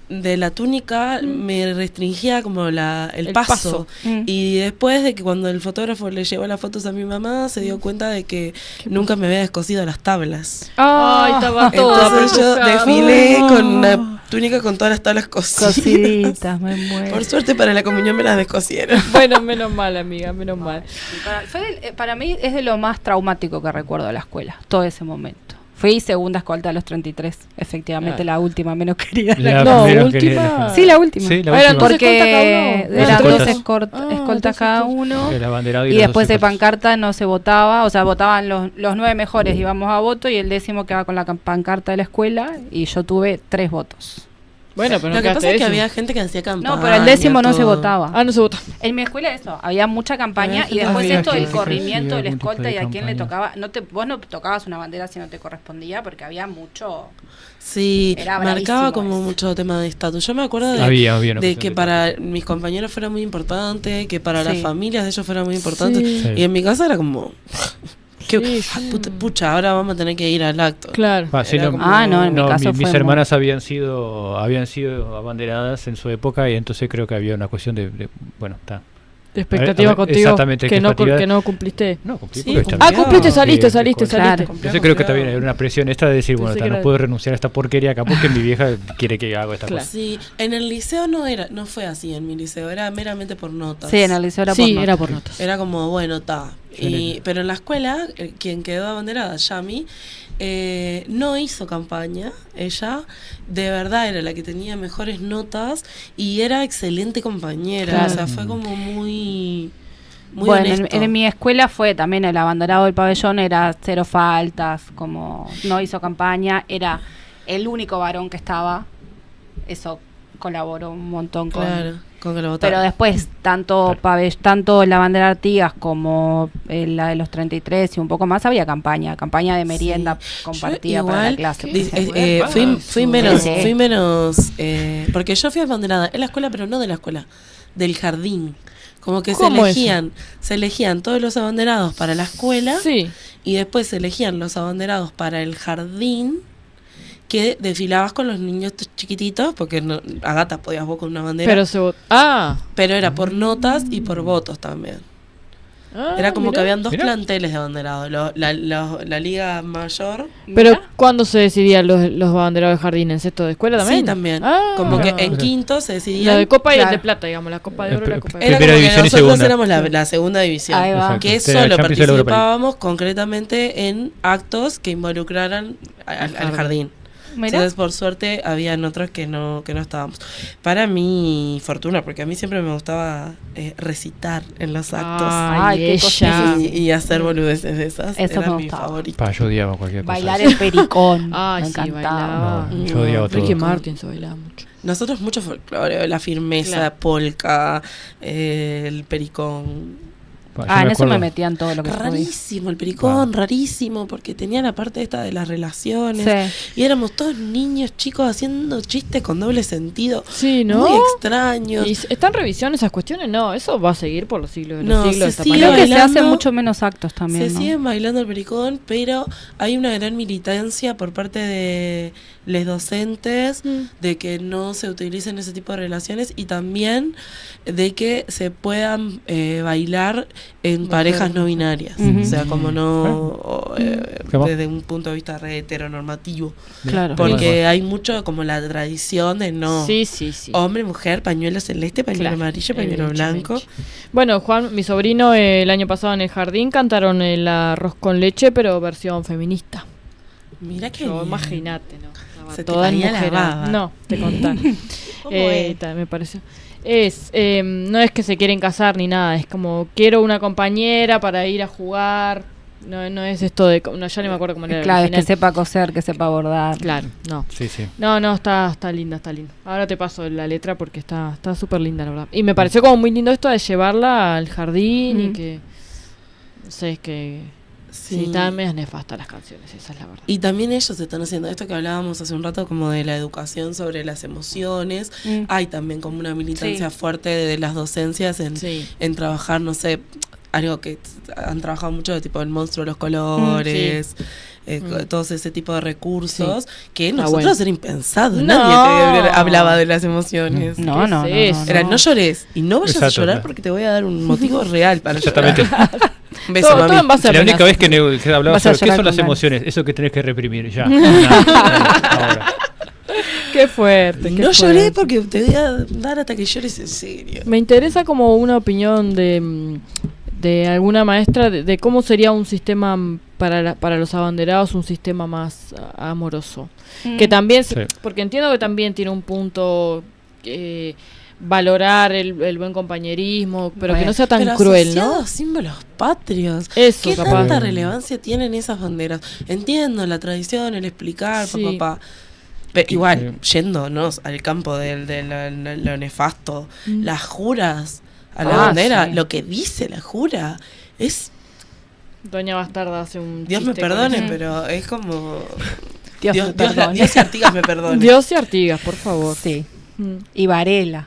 de la túnica me restringía como el El paso. paso. Mm. Y después de que cuando el fotógrafo le llevó las fotos a mi mamá, se dio cuenta de que nunca me había descosido las tablas. Ay, estaba toda Entonces yo apretujada. desfilé con una túnica con todas las tablas cosidas. Cosiditas, me muero. Por suerte para la comunión me las descosieron. Bueno, menos mal, amiga, menos mal. Para mí es de lo más traumático que recuerdo de la escuela, todo ese momento. Fui segunda escolta a los 33, efectivamente la última menos querida. La No, primera última. querida. Sí, la última. Sí, la Ah, eran última. dos escoltas cada Porque uno. eran Dos dos escoltas. escoltas cada uno. El abanderado Y los después dos de escoltas. pancarta no se votaba, o sea, votaban los 9 mejores, íbamos a voto y el 10º quedaba con la pancarta de la escuela y yo tuve 3 votos. Bueno, pero Lo que pasa es que décimo. había gente que hacía campaña. No, pero el 10º no se todo. votaba. Ah, no se vota. En mi escuela eso, había mucha campaña Había y después gente esto que del hacía corrimiento, el algún tipo escolta de y a quién le campaña. tocaba. Vos no tocabas una bandera si no te correspondía porque había mucho. Sí, Era marcaba bravísimo como eso. mucho tema de estatus. Yo me acuerdo de, Había una de cuestión que de para mis compañeros fuera muy importante, que para las Sí. familias de ellos fuera muy importante. Sí. Y en mi casa era como... que, Sí, ah, sí. pucha, ahora vamos a tener que ir al acto. Claro. Sí, Era no, como- no, en mi no, caso mis fue hermanas habían sido abanderadas en su época y entonces creo que había una cuestión de bueno, está. De expectativa A ver, contigo exactamente, que no, expectativa. que no cumpliste. No, cumplí Sí, porque cumplí. Ah, cumpliste, saliste, Sí, saliste, claro. saliste. Cumplió, Entonces creo que cumplió. también hay una presión esta de decir, bueno, Pensé que no era- puedo renunciar a esta porquería acá porque mi vieja quiere que haga esta Claro. cosa. Sí, en el liceo no fue así en mi liceo, era meramente por notas. Sí, en el liceo era por Sí, notas. era por notas. Era como, bueno, ta. Yo en el- Pero en la escuela, quien quedó abanderada, Yami, no hizo campaña. Ella, de verdad, era la que tenía mejores notas y era excelente compañera. Claro. O sea, fue como muy Bueno, honesto. en mi escuela fue también el abanderado del pabellón, era 0 faltas, como no hizo campaña, era el único varón que estaba. Eso colaboró un montón con. Claro, con que lo Pero votaron. después, tanto tanto la bandera Artigas como la de los 33 y un poco más, había campaña de merienda Sí. compartida Yo para la igual, clase. Di- por ejemplo. fui menos, Sí, sí. porque yo fui abanderada en la escuela, pero no de la escuela, del jardín. Como que ¿Cómo se elegían todos los abanderados para la escuela Sí. y después se elegían los abanderados para el jardín, que desfilabas con los niños chiquititos, porque no, a gata podías vos con una bandera, Pero se votó. Ah. pero era por notas y por votos también. Era como que habían dos Mirá. planteles de abanderados, la liga mayor. Pero Mirá. ¿cuándo se decidían los banderados de jardín? ¿En sexto de escuela también? Sí, también. Ah. Como que Mirá. en quinto se decidían. La de copa y el Claro. de plata, digamos, la copa de oro y la copa de Era Primera como que división y nosotros segunda. éramos la segunda división. Ahí va. Exacto. Que Era solo Champions y la Europa League. participábamos concretamente en actos que involucraran al jardín. Mirá. Entonces, por suerte, habían otros que no estábamos. Para mi fortuna, porque a mí siempre me gustaba recitar en los actos. Ay, qué ella. Y hacer boludeces de esas. Eso era me mi gustaba. favorito. Pa, yo odiaba cualquier cosa. Bailar el pericón. Ay, me sí, encantaba. bailaba. No, yo odiaba todo. Ricky Martin se bailaba mucho. Nosotros mucho folclore, la firmeza, Claro. polka, el pericón. Pa, yo Ah, en eso me acuerdo- metían todo lo que estudié. Rarísimo, el pericón, rarísimo, porque tenía la parte esta de las relaciones. Sí. Y éramos todos niños chicos haciendo chistes con doble sentido. Sí, ¿no? Muy extraños. ¿Y están en revisión esas cuestiones? No, eso va a seguir por los siglos de los No, siglos. se esta sigue Creo palabra. que se bailando. hacen mucho menos actos también, Se ¿no? siguen bailando el pericón, pero hay una gran militancia por parte de los docentes de que no se utilicen ese tipo de relaciones y también de que se puedan bailar en parejas no binarias. Ujú. O sea, como no ¿Qué más? desde un punto de vista re heteronormativo. Claro. Porque hay mucho como la tradición de no. Sí, sí, sí. Hombre, mujer, pañuelo celeste, pañuelo Claro. amarillo, pañuelo Mechi, blanco. mechi. Bueno, Juan, mi sobrino, el año pasado en el jardín cantaron el arroz con leche, pero versión feminista. Mira que Yo, imagínate, ¿no? Estaba Se te toda caía la enmujerada. baba. No, te contás. ¿Cómo es? Me pareció. No es que se quieren casar ni nada, es como quiero una compañera para ir a jugar. No es esto de. No, ya ni me acuerdo cómo era. el Claro, es que original. sepa coser, que sepa bordar. Claro, no. Sí, sí. No, está linda, está linda. Ahora te paso la letra porque está súper linda, la verdad. Y me pareció como muy lindo esto de llevarla al jardín y Mm. que. No sé, es que. Sí. Sí, estaban medias nefastas las canciones, esa es la verdad. Y también ellos están haciendo esto que hablábamos hace un rato, como de la educación sobre las emociones. Mm. Hay también como una militancia Sí. fuerte de las docencias Sí. en trabajar, no sé, algo que han trabajado mucho, de tipo el monstruo de los colores, todos ese tipo de recursos, que Está nosotros bueno. era impensado. No. Nadie te hablaba de las emociones. No, no, no, ¿Qué es no, eso? Era, no llores y no vayas a Exacto, llorar claro. porque te voy a dar un motivo real para Exactamente. llorar. Un beso, Todo, mami. todo en base a La única amenazas. vez que hablaba Vas a sobre qué llorar son las con ganas. emociones, eso que tenés que reprimir, ya. Ahora. Qué fuerte. qué No lloré fuerte. porque te voy a dar hasta que llores en serio. Me interesa como una opinión de alguna maestra de cómo sería un sistema para los abanderados, un sistema más amoroso. Mm. Que también, Sí. porque entiendo que también tiene un punto valorar el buen compañerismo, pero que no sea tan Pero cruel, asociado ¿no? a símbolos patrios. Eso, ¿Qué capaz. tanta relevancia tienen esas banderas? Entiendo la tradición, el explicar, Sí. papá. Pero igual, yéndonos al campo de lo nefasto, las juras a la bandera, sí. lo que dice la jura es... Doña Bastarda hace un Dios me chiste con perdone, eso. pero es como... Dios me perdone. Dios y Artigas me perdone. Dios y Artigas, por favor. Sí. Mm. Y Varela.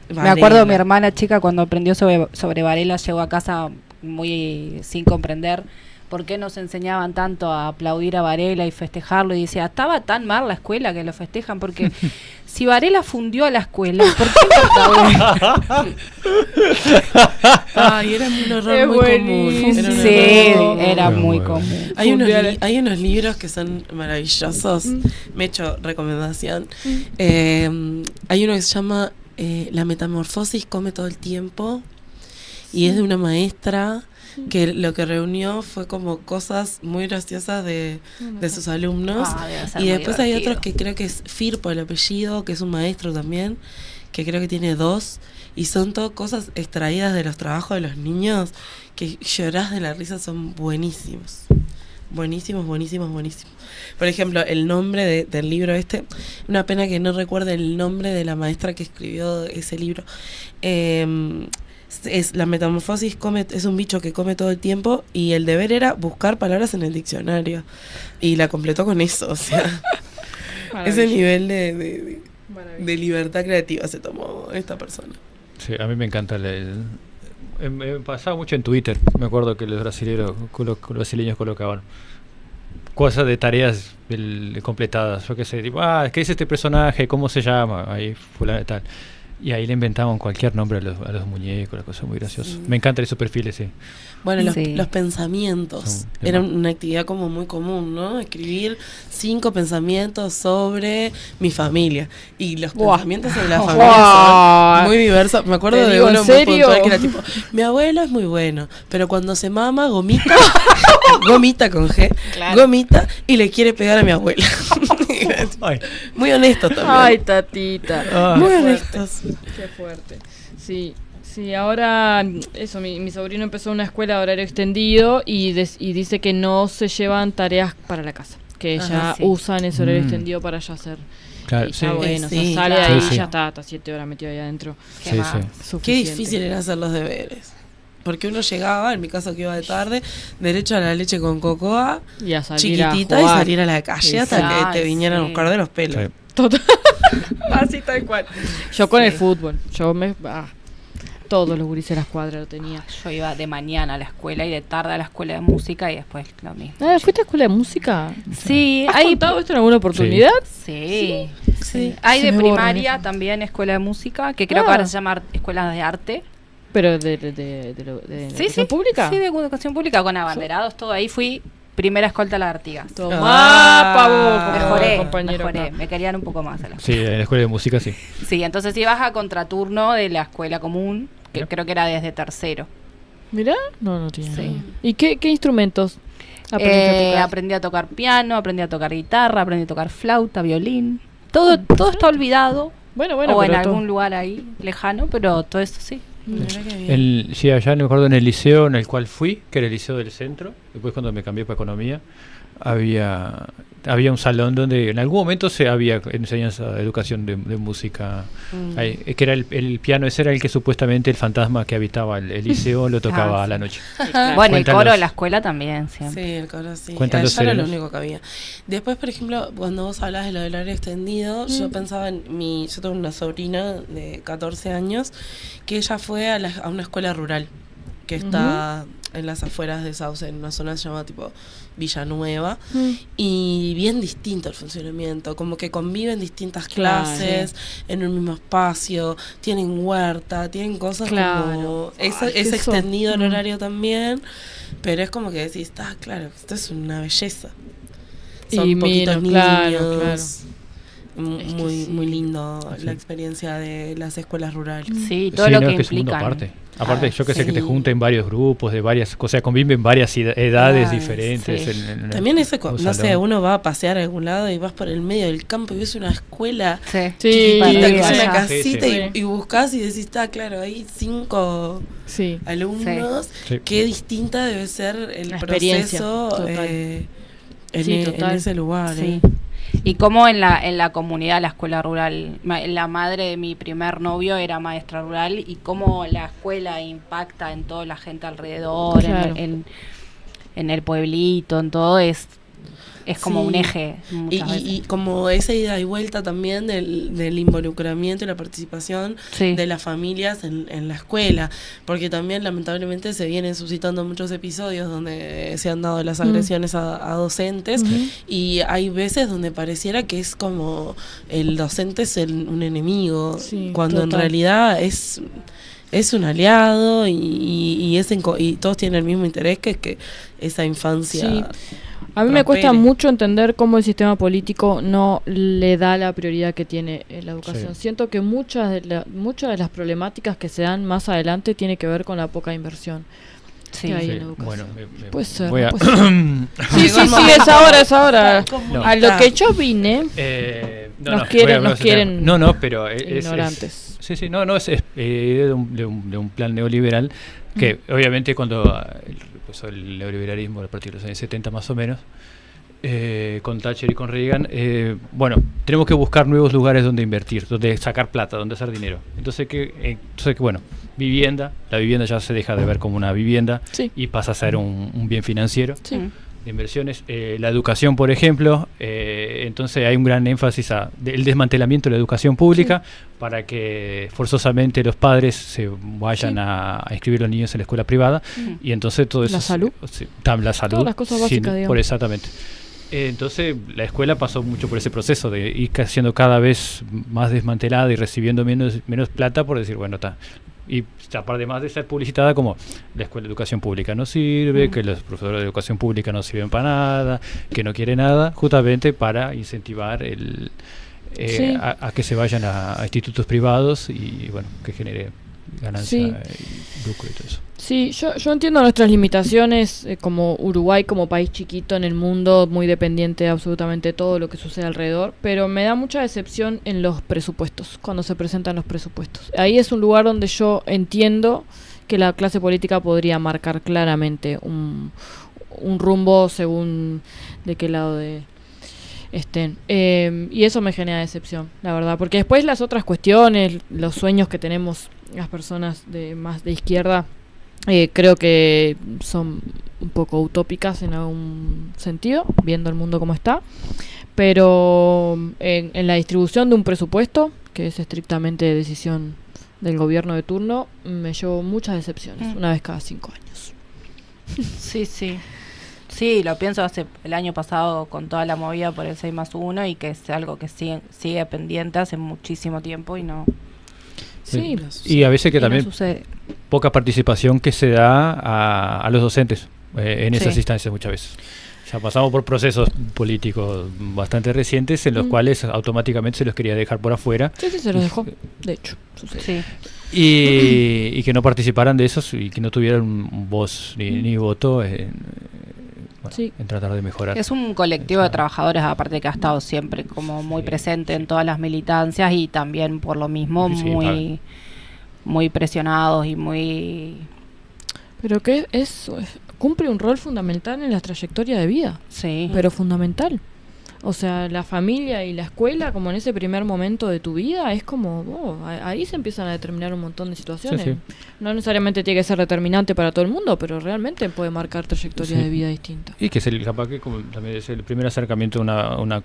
Me Varela. acuerdo mi hermana chica cuando aprendió sobre Varela, llegó a casa muy sin comprender por qué nos enseñaban tanto a aplaudir a Varela y festejarlo, y decía, estaba tan mal la escuela que lo festejan, porque si Varela fundió a la escuela, ¿por qué no? Ay, era un horror Es muy común. buenísimo. Era un Sí, horror. era Muy muy bueno. común. Hay unos libros que son maravillosos. Me he hecho recomendación. Hay uno que se llama La metamorfosis come todo el tiempo. Y es de una maestra que lo que reunió fue como cosas muy graciosas de sus alumnos. Ah, debe ser Y muy después hay divertido. otros que creo que es Firpo el apellido, que es un maestro también, que creo que tiene 2. Y son todo cosas extraídas de los trabajos de los niños que llorás de la risa, son buenísimos. Buenísimos. Por ejemplo, el nombre del libro una pena que no recuerde el nombre de la maestra que escribió ese libro. Es la metamorfosis, es un bicho que come todo el tiempo, y el deber era buscar palabras en el diccionario. Y la completó con eso, o sea, ese nivel de libertad creativa se tomó esta persona. Sí, a mí me encanta me pasaba mucho en Twitter. Me acuerdo que los brasileños colocaban cosas de tareas completadas. Yo qué sé, tipo, ¿qué es este personaje? ¿Cómo se llama? Ahí fulano y tal. Y ahí le inventaban cualquier nombre a los muñecos, las cosas muy graciosas. Sí. Me encantan esos perfiles, sí. Bueno, Sí. los pensamientos Son eran una actividad como muy común, ¿no? Escribir 5 pensamientos sobre mi familia. Y los Buah. pensamientos sobre la Buah. familia son muy diversos. Me acuerdo Te de digo, uno ¿en muy serio? puntual que era tipo, mi abuelo es muy bueno, pero cuando se mama, gomita, gomita con G, gomita, y le quiere pegar a mi abuela. Ay. Muy honestos también. Ay, tatita. Ah. Muy Qué honestos. fuerte, qué fuerte. Sí, ahora eso, mi sobrino empezó una escuela de horario extendido y dice que no se llevan tareas para la casa, que Ajá, ya sí. usan ese horario Mm. extendido para ya hacer. Claro, Y sí. está bueno, Sí, o sea, sale de claro. ahí Sí, y sí. ya está 7 horas metido ahí adentro. ¿Qué Sí, más? sí. Qué Suficiente. difícil era hacer los deberes. Porque uno llegaba, en mi caso que iba de tarde, derecho a la leche con cocoa, Y a salir chiquitita, a y jugar. salir a la calle hasta que Ay, te vinieran a sí. buscar de los pelos. Sí. Total. Así tal cual. Yo con el fútbol. Todos los gurises de las cuadras lo tenía. Yo iba de mañana a la escuela y de tarde a la escuela de música y después lo mismo. ¿Fuiste a escuela de música? Sí, ¿Has contado esto en alguna oportunidad? Sí. Sí. Hay Se de me borra primaria eso. también escuela de música, que creo Ah. que ahora se llama escuelas de arte. ¿Pero de educación pública? Sí, de educación pública, con abanderados, todo. Ahí fui primera escolta a la Artigas. Tomá, Ah. pavo, Mejoré, compañero. me querían un poco más a la Sí, en la escuela de música sí. Sí, entonces ibas a contraturno de la escuela común, que Mira. creo que era desde tercero. ¿Mirá? No tenía Sí. idea. ¿Y qué instrumentos aprendiste a tocar? Aprendí a tocar piano, aprendí a tocar guitarra, aprendí a tocar flauta, violín. Todo está olvidado. Bueno, o en pero algún lugar ahí lejano, pero todo eso sí. Mirá qué bien. Sí, allá me acuerdo en el liceo en el cual fui, que era el liceo del centro, después cuando me cambié para economía, había un salón donde en algún momento había enseñanza de educación de música. Ahí, que era el piano, ese era el que supuestamente el fantasma que habitaba el liceo lo tocaba Ah, a la sí. noche. Bueno, el Cuentan coro los- de la escuela también, siempre. Sí, el coro sí. Cuentan los Allá era lo serenos. único que había. Después, por ejemplo, cuando vos hablás de lo del horario extendido, yo pensaba en yo tengo una sobrina de 14 años que ella fue a una escuela rural que está en las afueras de Sauce, en una zona que se llama tipo Villanueva, y bien distinto el funcionamiento, como que conviven distintas Claro. clases en un mismo espacio, tienen huerta, tienen cosas Claro. como... Ay, Es que eso- extendido el horario también, pero es como que decís, está claro, esto es una belleza. Son Y poquitos mira, claro, niños. claro. Muy, Es que sí. muy lindo Sí. la experiencia de las escuelas rurales. Sí, todo Sí, lo no, que es un mundo implican. aparte. Aparte, yo que sé que te sí. junten varios grupos de varias, o sea, conviven varias edades Ay, diferentes. sí. en También eso, un no sé, salón. uno va a pasear a algún lado y vas por el medio del campo y ves una escuela Sí. Sí, chiquitita, que es sí, una sí. casita, Sí. y buscas y decís, está claro, hay 5 Sí. alumnos, Sí. qué distinta debe ser el La experiencia, proceso total. en Sí, en total. ese lugar. Sí. Y como en la comunidad, la escuela rural, la madre de mi primer novio era maestra rural, y cómo la escuela impacta en toda la gente alrededor, Claro. en el pueblito, en todo, es como Sí. un eje Y, muchas veces. y como esa ida y vuelta también del involucramiento y la participación Sí. de las familias en la escuela, porque también lamentablemente se vienen suscitando muchos episodios donde se han dado las agresiones a docentes, y hay veces donde pareciera que es como el docente es un enemigo, Sí, cuando en total. realidad es un aliado, y todos tienen el mismo interés, que es que esa infancia... Sí. A mí me cuesta prospere. mucho entender cómo el sistema político no le da la prioridad que tiene la educación. Sí. Siento que muchas de las problemáticas que se dan más adelante tiene que ver con la poca inversión Sí. que hay Sí, en la educación. bueno, Puede ser, voy a- puede ser. Sí, Llegó el sí, momento. es ahora. ¿Cómo A está? lo que yo vine, Nos quieren- voy a nos quieren No, pero ignorantes. Sí, no, es de un plan neoliberal que obviamente cuando empezó el neoliberalismo a partir de los años 70 más o menos, con Thatcher y con Reagan, bueno, tenemos que buscar nuevos lugares donde invertir, donde sacar plata, donde hacer dinero. Entonces bueno, la vivienda ya se deja de ver como una vivienda Sí. y pasa a ser un bien financiero Sí. de inversiones. La educación, por ejemplo, entonces hay un gran énfasis el desmantelamiento de la educación pública para que forzosamente los padres se vayan Sí. a inscribir a los niños en la escuela privada, y entonces todo eso... La salud. La salud. Todas las cosas básicas, digamos. Exactamente. Entonces la escuela pasó mucho por ese proceso de ir siendo cada vez más desmantelada y recibiendo menos plata, por decir, bueno, está. Y aparte más de ser publicitada como la escuela de educación pública no sirve, que los profesores de educación pública no sirven para nada, que no quiere nada, justamente para incentivar Sí. a que se vayan a institutos privados y bueno, que genere ganancia Sí. y lucro y todo eso. Sí, yo entiendo nuestras limitaciones como Uruguay, como país chiquito en el mundo, muy dependiente de absolutamente todo lo que sucede alrededor, pero me da mucha decepción en los presupuestos, cuando se presentan los presupuestos. Ahí es un lugar donde yo entiendo que la clase política podría marcar claramente un rumbo según de qué lado estén. Y eso me genera decepción, la verdad, porque después las otras cuestiones, los sueños que tenemos las personas más de izquierda, creo que son un poco utópicas en algún sentido, viendo el mundo como está, pero en la distribución de un presupuesto, que es estrictamente decisión del gobierno de turno, me llevo muchas decepciones, una vez cada 5 años. Sí, lo pienso el año pasado con toda la movida por el 6+1, y que es algo que sigue pendiente hace muchísimo tiempo y no, Sí, Y a veces que y no también sucede. poca participación que se da a los docentes en esas Sí. instancias muchas veces. Ya pasamos por procesos políticos bastante recientes en los cuales automáticamente se los quería dejar por afuera sí, se los dejó, de hecho, sucede. Sí. y que no participaran de esos y que no tuvieran un voz ni voto Sí. en tratar de mejorar. Es un colectivo de trabajadores, aparte, que ha estado siempre como muy presente en todas las militancias, y también por lo mismo Sí, muy presionados y muy... Pero que cumple un rol fundamental en la trayectoria de vida, Sí. pero fundamental. O sea, la familia y la escuela, como en ese primer momento de tu vida, es como, ahí se empiezan a determinar un montón de situaciones. Sí. No necesariamente tiene que ser determinante para todo el mundo, pero realmente puede marcar trayectorias Sí. de vida distintas. Y que es capaz que también es el primer acercamiento a una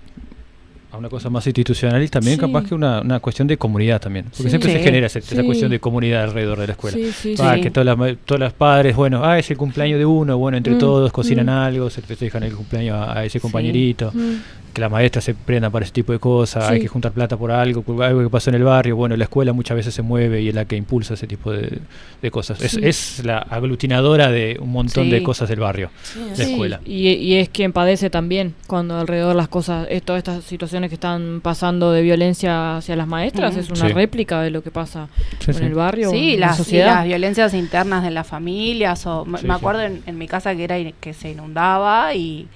cosa más institucional, y también Sí. capaz que una cuestión de comunidad también, porque Sí. siempre se Sí. genera esa Sí. cuestión de comunidad alrededor de la escuela. Sí. Sí. Que todas las padres, bueno, es el cumpleaños de uno, bueno, entre todos cocinan algo, se festejan el cumpleaños a ese compañerito, que la maestra se prenda para ese tipo de cosas, Sí. hay que juntar plata por algo que pasó en el barrio, bueno, la escuela muchas veces se mueve y es la que impulsa ese tipo de cosas. Sí. Es la aglutinadora de un montón de Sí. cosas del barrio, la Sí, escuela. y es quien padece también cuando alrededor las cosas, todas estas situaciones que están pasando de violencia hacia las maestras, es una Sí. réplica de lo que pasa Sí, en sí. el barrio, Sí, en la las sociedad. violencias internas de las familias, o Sí, me sí. acuerdo en mi casa que se inundaba, y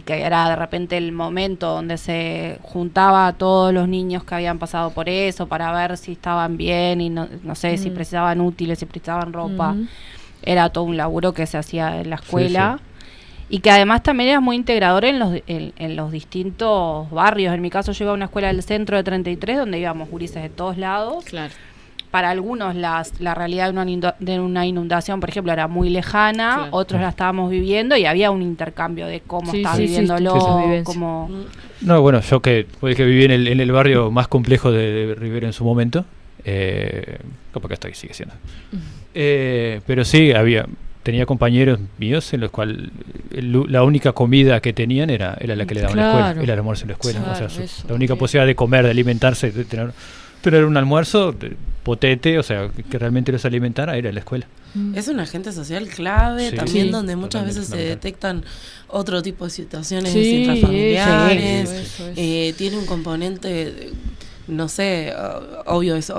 que era de repente el momento donde se juntaba a todos los niños que habían pasado por eso para ver si estaban bien, y no sé si precisaban útiles, si precisaban ropa. Ujú. Era todo un laburo que se hacía en la escuela. Y que además también era muy integrador en los distintos barrios. En mi caso yo iba a una escuela del centro de 33 donde íbamos gurises de todos lados. Claro. Para algunos la realidad de una inundación, por ejemplo, era muy lejana, Claro. otros la estábamos viviendo y había un intercambio de cómo Sí, estabas sí, sí, viviéndolo, esas vivencias. cómo... No, bueno, yo que viví en el barrio más complejo de Rivera en su momento, como que estoy, sigue siendo. Pero sí, tenía compañeros míos en los cuales la única comida que tenían era la que le daban en la escuela, Claro. era el almuerzo en la escuela. Claro, O sea, eso, la única ok. posibilidad de comer, de alimentarse, de tener un almuerzo potente, o sea, que realmente los alimentara, era en la escuela. Es un agente social clave, Sí. también Sí. donde muchas Totalmente veces se fundamental. detectan otro tipo de situaciones Sí, intrafamiliares. eso. Tiene un componente, no sé, obvio es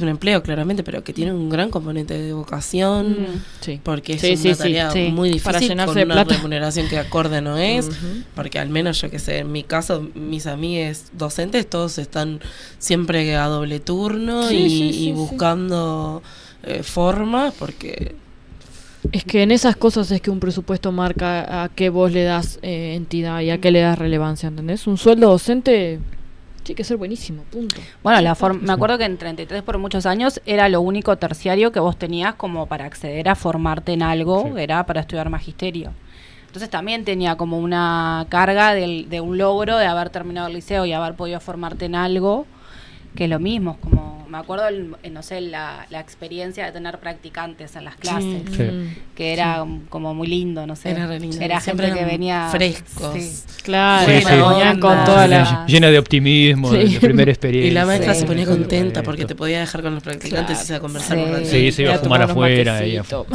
un empleo claramente, pero que tiene un gran componente de vocación, Sí. porque es Sí, una sí, sí, tarea sí. muy Para difícil, llenarse con de una plata. remuneración que acorde no es, Ujú. porque al menos yo que sé, en mi caso, mis amigues docentes, todos están siempre a doble turno Sí, y, sí, sí, y sí. buscando formas, porque... Es que en esas cosas es que un presupuesto marca a qué vos le das entidad y a qué le das relevancia, ¿entendés? Un sueldo docente tiene que ser buenísimo, punto. Bueno, me acuerdo que en 33 por muchos años era lo único terciario que vos tenías como para acceder a formarte en algo, Sí. era para estudiar magisterio. Entonces también tenía como una carga de un logro de haber terminado el liceo y haber podido formarte en algo, que es lo mismo, como me acuerdo, no sé, la experiencia de tener practicantes en las clases, Sí. que era como muy lindo, no sé. Era re lindo. Era Siempre gente que eran venía... frescos. Sí. Claro, Sí, se sí. ponían con Onda. toda la... Llena de optimismo, Sí. de primera experiencia. Y la maestra Sí. se ponía contenta Correcto. porque te podía dejar con los practicantes Claro. y se a conversar Sí. un ratito. Sí, se iba a Era fumar tomar un afuera. matecito.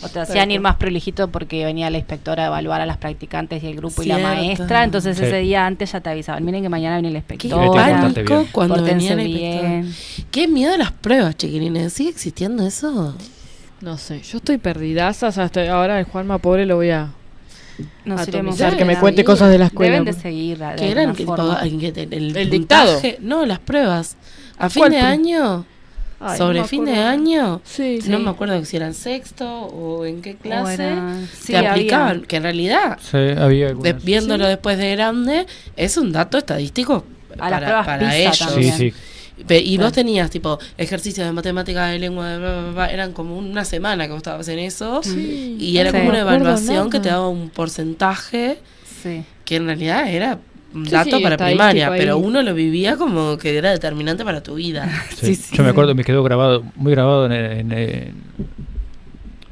O te hacían ir más prolijito porque venía la inspectora a evaluar a las practicantes y el grupo y la Cierto. maestra. Entonces Sí. ese día antes ya te avisaban, miren que mañana viene la Qué Vete a inspectora, portarte pánico bien. cuando venía pórtense la inspectora. bien. Qué miedo a las pruebas, chiquilines. ¿Sigue existiendo eso? No sé, yo estoy perdidaza, hasta ahora el Juanma pobre lo voy a Nos atomizar, iremos que viendo. me cuente cosas de la escuela. Deben de seguir de Que eran alguna forma. el dictado. puntaje- No, las pruebas. A fin ¿Cuál de prueba? año, Ay, sobre no me fin de acuerdo. año, Sí, no sí. me acuerdo si era en sexto o en qué clase, Sí, te aplicaban. había. Que en realidad, Sí, había algunas. viéndolo después de grande, es un dato estadístico A las pruebas PISA ellos. Sí, también. sí. Y vos tenías tipo ejercicios de matemática, de lengua, de bla, bla, bla, eran como una semana que vos estabas en eso, Sí. y era Sí. como una No me acuerdo evaluación que te nada. daba un porcentaje Sí. que en realidad era un Sí, dato sí, para estadístico primaria, ahí. pero uno lo vivía como que era determinante para tu vida. Sí. Yo me acuerdo, me quedó grabado, muy grabado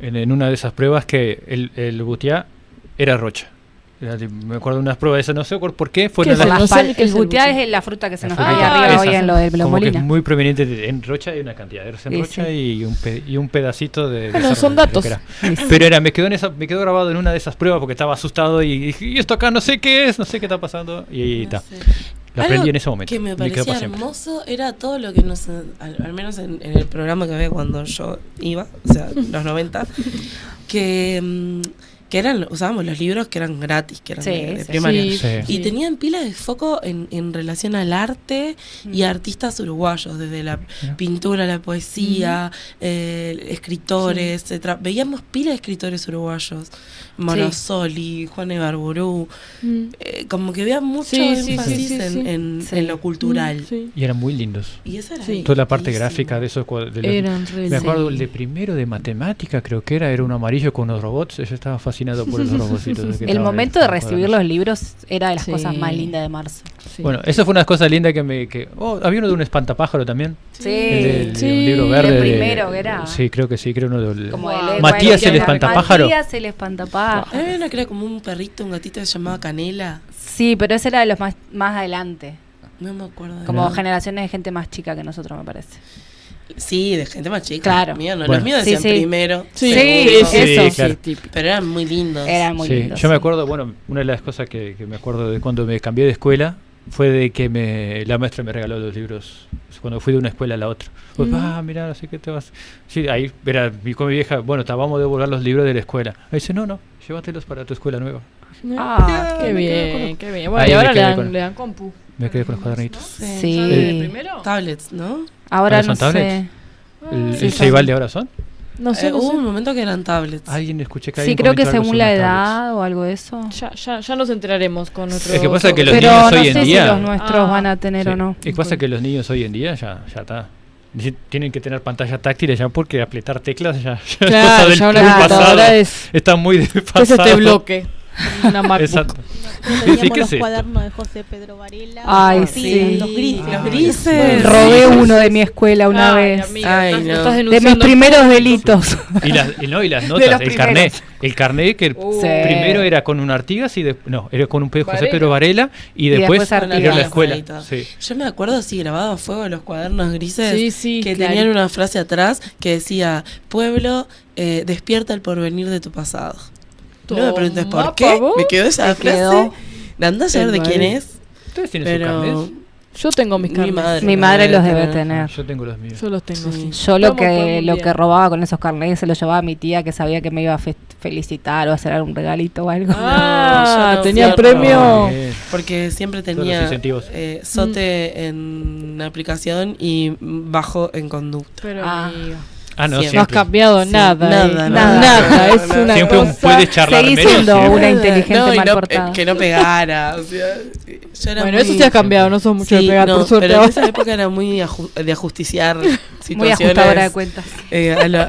en una de esas pruebas que el butiá era rocha. Me acuerdo de unas pruebas de esas, no sé por qué, fueron ¿Qué Por es las No sé pal- ni qué el es el butiá butiá. es la fruta que se nos La cae fruta. arriba Esa. hoy en lo del como que es Blomolina. muy proveniente en rocha hay una cantidad en Sí, rocha sí. y un pedacito de Bueno, esa son rocha, creo datos. que era. Pero me quedó grabado en una de esas pruebas porque estaba asustado y dije, y esto acá no sé qué es, no sé qué está pasando y está. Lo aprendí Algo en ese momento. que me quedó parecía para siempre. hermoso era todo lo que nos, al menos en el programa que había cuando yo iba, o sea, los 90, que eran, usábamos los libros que eran gratis, que eran Sí, de sí. primaria. Sí, Sí. Y tenían pila de foco en relación al arte y a artistas uruguayos, desde la pintura, la poesía, escritores, etcétera. Veíamos pila de escritores uruguayos, Morosoli, Juan Ibarburu, Mm. como que había mucho Sí, sí, énfasis sí, sí, sí. en lo cultural. Sí. Y eran muy lindos. Y eso era Sí. Toda la parte bellísimo. gráfica de esos Eran re me acuerdo lindos. el de primero de matemática, creo que era un amarillo con unos robots. Yo estaba fascinado por esos robotcitos. El momento de recibir los libros era de las Sí. cosas más lindas de marzo. Sí. Bueno, eso fue una cosa linda había uno de un espantapájaro también. Sí. El de Sí. un libro El verde. primero que era. Sí, creo que sí, creo uno del. Como Wow. Matías el bueno, espantapájaro. Matías el espantapájaro. Había una que era como un perrito, un gatito que se llamaba Canela. Sí, pero ese era de los más adelante. No me acuerdo. de Como nada. generaciones de gente más chica que nosotros, me parece. Sí, de gente más chica. Claro. Mío, no, Bueno. los míos Sí, decían sí. primero. Sí, segundo, sí, eso. claro. típico. pero eran muy lindos. Eran muy Sí, lindos. yo me sí. acuerdo, bueno, una de las cosas que me acuerdo de cuando me cambié de escuela fue de que la maestra me regaló los libros cuando fui de una escuela a la otra. Pues, mira, no sé qué te vas. Sí, ahí era con mi vieja, bueno, vamos a devolver los libros de la escuela. Ahí dice, no, llévatelos para tu escuela nueva. Ah, Qué me quedé bien, con- qué bien. Bueno, Ahí y me ahora quedé con- le dan compu. Me quedé con los cuadernitos. Sí. ¿Sabe el primero? Tablets, ¿no? Ahora ¿Ahora no son tablets? sé. ¿El sí, Ceibal de ahora son? No sé, no Hubo sé. un momento que eran tablets. Alguien escuché que Sí, alguien creo que comentó algo según sobre la las tablets. edad o algo de eso. Ya nos enteraremos con nuestro... Es que pasa que los Pero niños no hoy en sé día- si los nuestros Ah, van a tener o no. Y pasa que los niños hoy en día ya está. Tienen que tener pantalla táctil ya porque apretar teclas ya es cosa Claro, del ya una pasado. computadora es... Está muy ¿Qué es desfasado. este bloque? Una MacBook. Exacto. Nosotros Sí, teníamos ¿qué los es esto? cuadernos de José Pedro Varela. Ay, los sí. grises, los grises. Los grises. Bueno, robé uno de mi escuela una Ay, vez. amiga, Ay, estás no. estás De mis denunciando primeros todo. delitos. Y las De notas, los el carnet. El carnet que Sí. primero era con un Artigas y no, era con un José Varela. Pedro Varela y después después era Artigas. la escuela. Ahí está. Sí. Yo me acuerdo así grabado a fuego los cuadernos grises Sí, sí, que claro. tenían una frase atrás que decía: pueblo, despierta el porvenir de tu pasado. No me preguntes por Toma, qué, pavón. me quedó esa Me frase. quedó. Anda a saber de El quién madre. es, ¿Ustedes tienen sus pero carnets? Yo tengo mis Mi carnes. madre. Mi madre los debe tener. Yo tengo los míos. Yo los tengo, sí. Yo lo Podemos que un lo día. que robaba con esos carnets se lo llevaba a mi tía que sabía que me iba a felicitar o hacer algún regalito o algo. Ah, yo no tenía fui a premio. robar. Bien. porque siempre Todos los tenía incentivos. SOTE en aplicación y bajo en conducta. Pero Ah. amiga, Ah, no, Siempre. no has siempre. cambiado Sí, nada. nada, Nada. Es nada. una Siempre cosa... puedes charlar Seguí menos. siendo siempre. una inteligente y mal no, portada. que no pegara. O sea, yo era Bueno, muy- eso sí ha cambiado, no sos mucho Sí, de pegar, no, por suerte. pero en ahora. esa época era muy de ajusticiar Muy situaciones ajustadora de cuentas.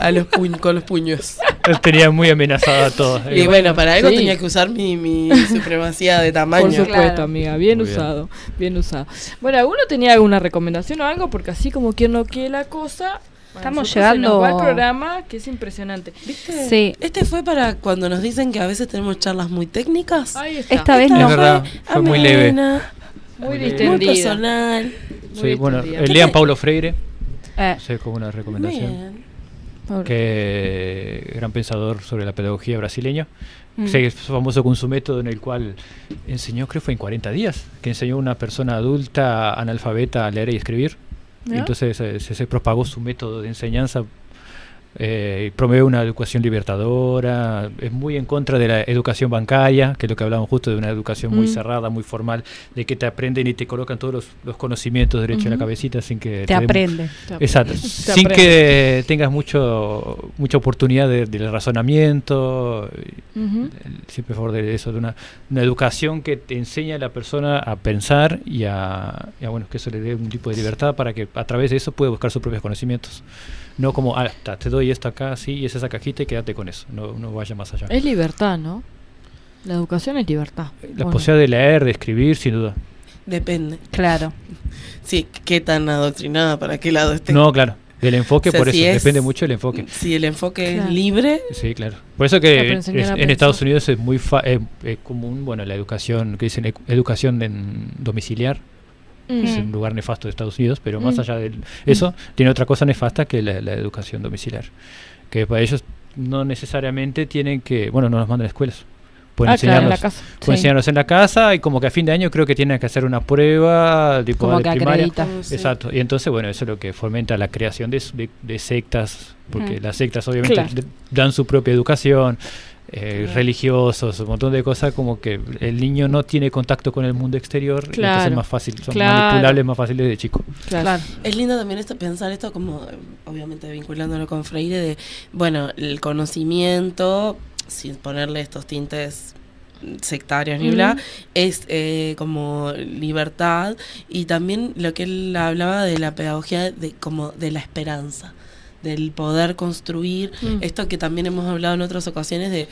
a los con los puños. Tenía muy amenazado a todos. Y bueno, para algo sí. tenía que usar mi supremacía de tamaño. Por supuesto, Claro. amiga, bien Muy bien. usado, bien usado. Bueno, ¿alguno tenía alguna recomendación o algo? Porque así como quien no quiere la cosa, Estamos nosotros se nos llegando- va el programa, que es impresionante. ¿Viste? Sí. Este fue para cuando nos dicen que a veces tenemos charlas muy técnicas. Ahí está. Esta vez Es no. verdad, fue muy leve. amena, Muy Muy distendida. muy personal. Muy Sí, bueno, distendida. lean Paulo Freire, Eh, sé como una recomendación. Bien. Pobre. Que gran pensador sobre la pedagogía brasileña. mm. Sí, es famoso con su método en el cual enseñó, creo que fue en 40 días, que enseñó a una persona adulta analfabeta a leer y escribir. Y ¿Ya? entonces se propagó su método de enseñanza. Promueve una educación libertadora, es muy en contra de la educación bancaria, que es lo que hablábamos justo de una educación muy cerrada, muy formal, de que te aprenden y te colocan todos los conocimientos derecho en la Ujú. cabecita sin que Te den- aprende. Exacto, Te sin aprende. que tengas mucha oportunidad del razonamiento. Ujú. Siempre a favor de eso, de una educación que te enseña a la persona a pensar y bueno, que eso le dé un tipo de libertad para que a través de eso pueda buscar sus propios conocimientos. No como, te doy esto acá, sí, y es esa cajita y quédate con eso. No vaya más allá. Es libertad, ¿no? La educación es libertad. La Bueno. posibilidad de leer, de escribir, sin duda. Depende. Claro. Sí, qué tan adoctrinada, para qué lado esté. No, claro, del enfoque, O sea, por si eso, es- depende mucho del enfoque. Si el enfoque Claro. es libre, Sí, claro. Por eso Para que enseñar a en pensar. Estados Unidos es muy común, bueno, la educación, que dicen educación domiciliar, Mm. es un lugar nefasto de Estados Unidos, pero más Mm. allá de eso, tiene otra cosa nefasta que la educación domiciliar. Que para ellos no necesariamente tienen que, bueno, no nos mandan a escuelas. Pueden Ah, claro, en la enseñarnos, casa. pueden Sí. enseñarnos en la casa y como que a fin de año creo que tienen que hacer una prueba tipo Como de que primaria. acredita. Sí. Exacto, y entonces bueno, eso es lo que fomenta la creación de sectas, porque Mm. las sectas obviamente Claro. dan su propia educación, religiosos, un montón de cosas, como que el niño no tiene contacto con el mundo exterior, y entonces Claro. es más fácil, son Claro. manipulables más fáciles de chico. Claro. es lindo también pensar esto como, obviamente vinculándolo con Freire, de, bueno, el conocimiento, sin ponerle estos tintes sectarios ni bla, es como libertad, y también lo que él hablaba de la pedagogía como de la esperanza, del poder construir, esto que también hemos hablado en otras ocasiones de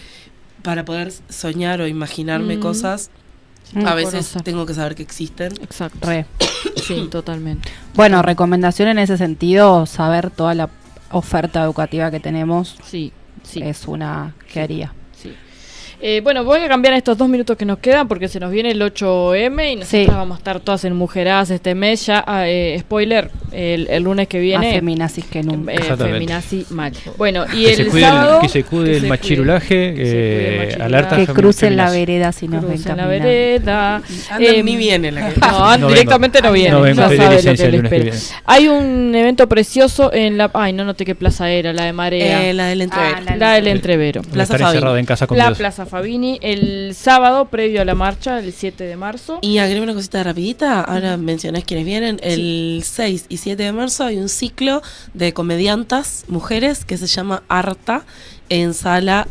para poder soñar o imaginarme cosas, a veces conocer. tengo que saber que existen. Exacto. Re. Sí, totalmente. Bueno, recomendación en ese sentido, saber toda la oferta educativa que tenemos Sí, sí. es una que haría. Sí. Bueno, voy a cambiar estos 2 minutos que nos quedan porque se nos viene el 8M y nosotros Sí. vamos a estar todas enmujeradas este mes. Ya, spoiler, el lunes que Más viene. feminazis que nunca. Exactamente. Feminazi mal. Bueno, y Que el se cuide sábado. que se cuide el machirulaje, que se cuide el machirulaje. alerta Que crucen la feminazi. vereda si nos ven Crucen la caminar. vereda. Ni viene la que No, No directamente no viene. No vengo, ya pedí sabe lo licencia que el le lunes que espera. viene. Hay un evento precioso en la. Ay, no noté qué plaza era, la de Marea. la del entrevero. Ah, la del Entrevero. Voy a Plaza estar Fabi. encerrado en casa con La Dios. Plaza Fabini, el sábado previo a la marcha, el 7 de marzo. Y agrego una cosita rapidita, ahora mencionás quienes vienen. El 6 y 7 de marzo hay un ciclo de comediantas, mujeres, que se llama Arta, en Sala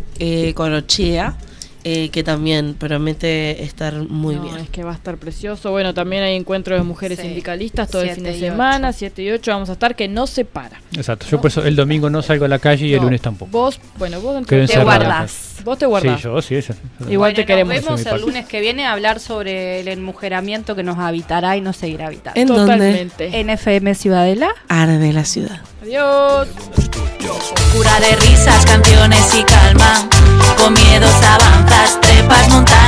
Corochea, que también promete estar muy bien. Es que va a estar precioso. Bueno, también hay encuentros de mujeres sindicalistas todo el fin de semana, 7 y 8 vamos a estar, que no se para. Exacto, yo por eso el domingo no salgo a la calle y el lunes tampoco. Vos Quedo te guardás. Vos te guardás. Sí, yo sí, eso. Igual te queremos. Nos vemos el lunes que viene a hablar sobre el enmujeramiento que nos habitará y nos seguirá habitando. ¿En Totalmente. dónde? En FM Ciudadela. Arde la ciudad. Adiós. Cura de risas, canciones y calma. Con miedos avanzas, trepas montañas.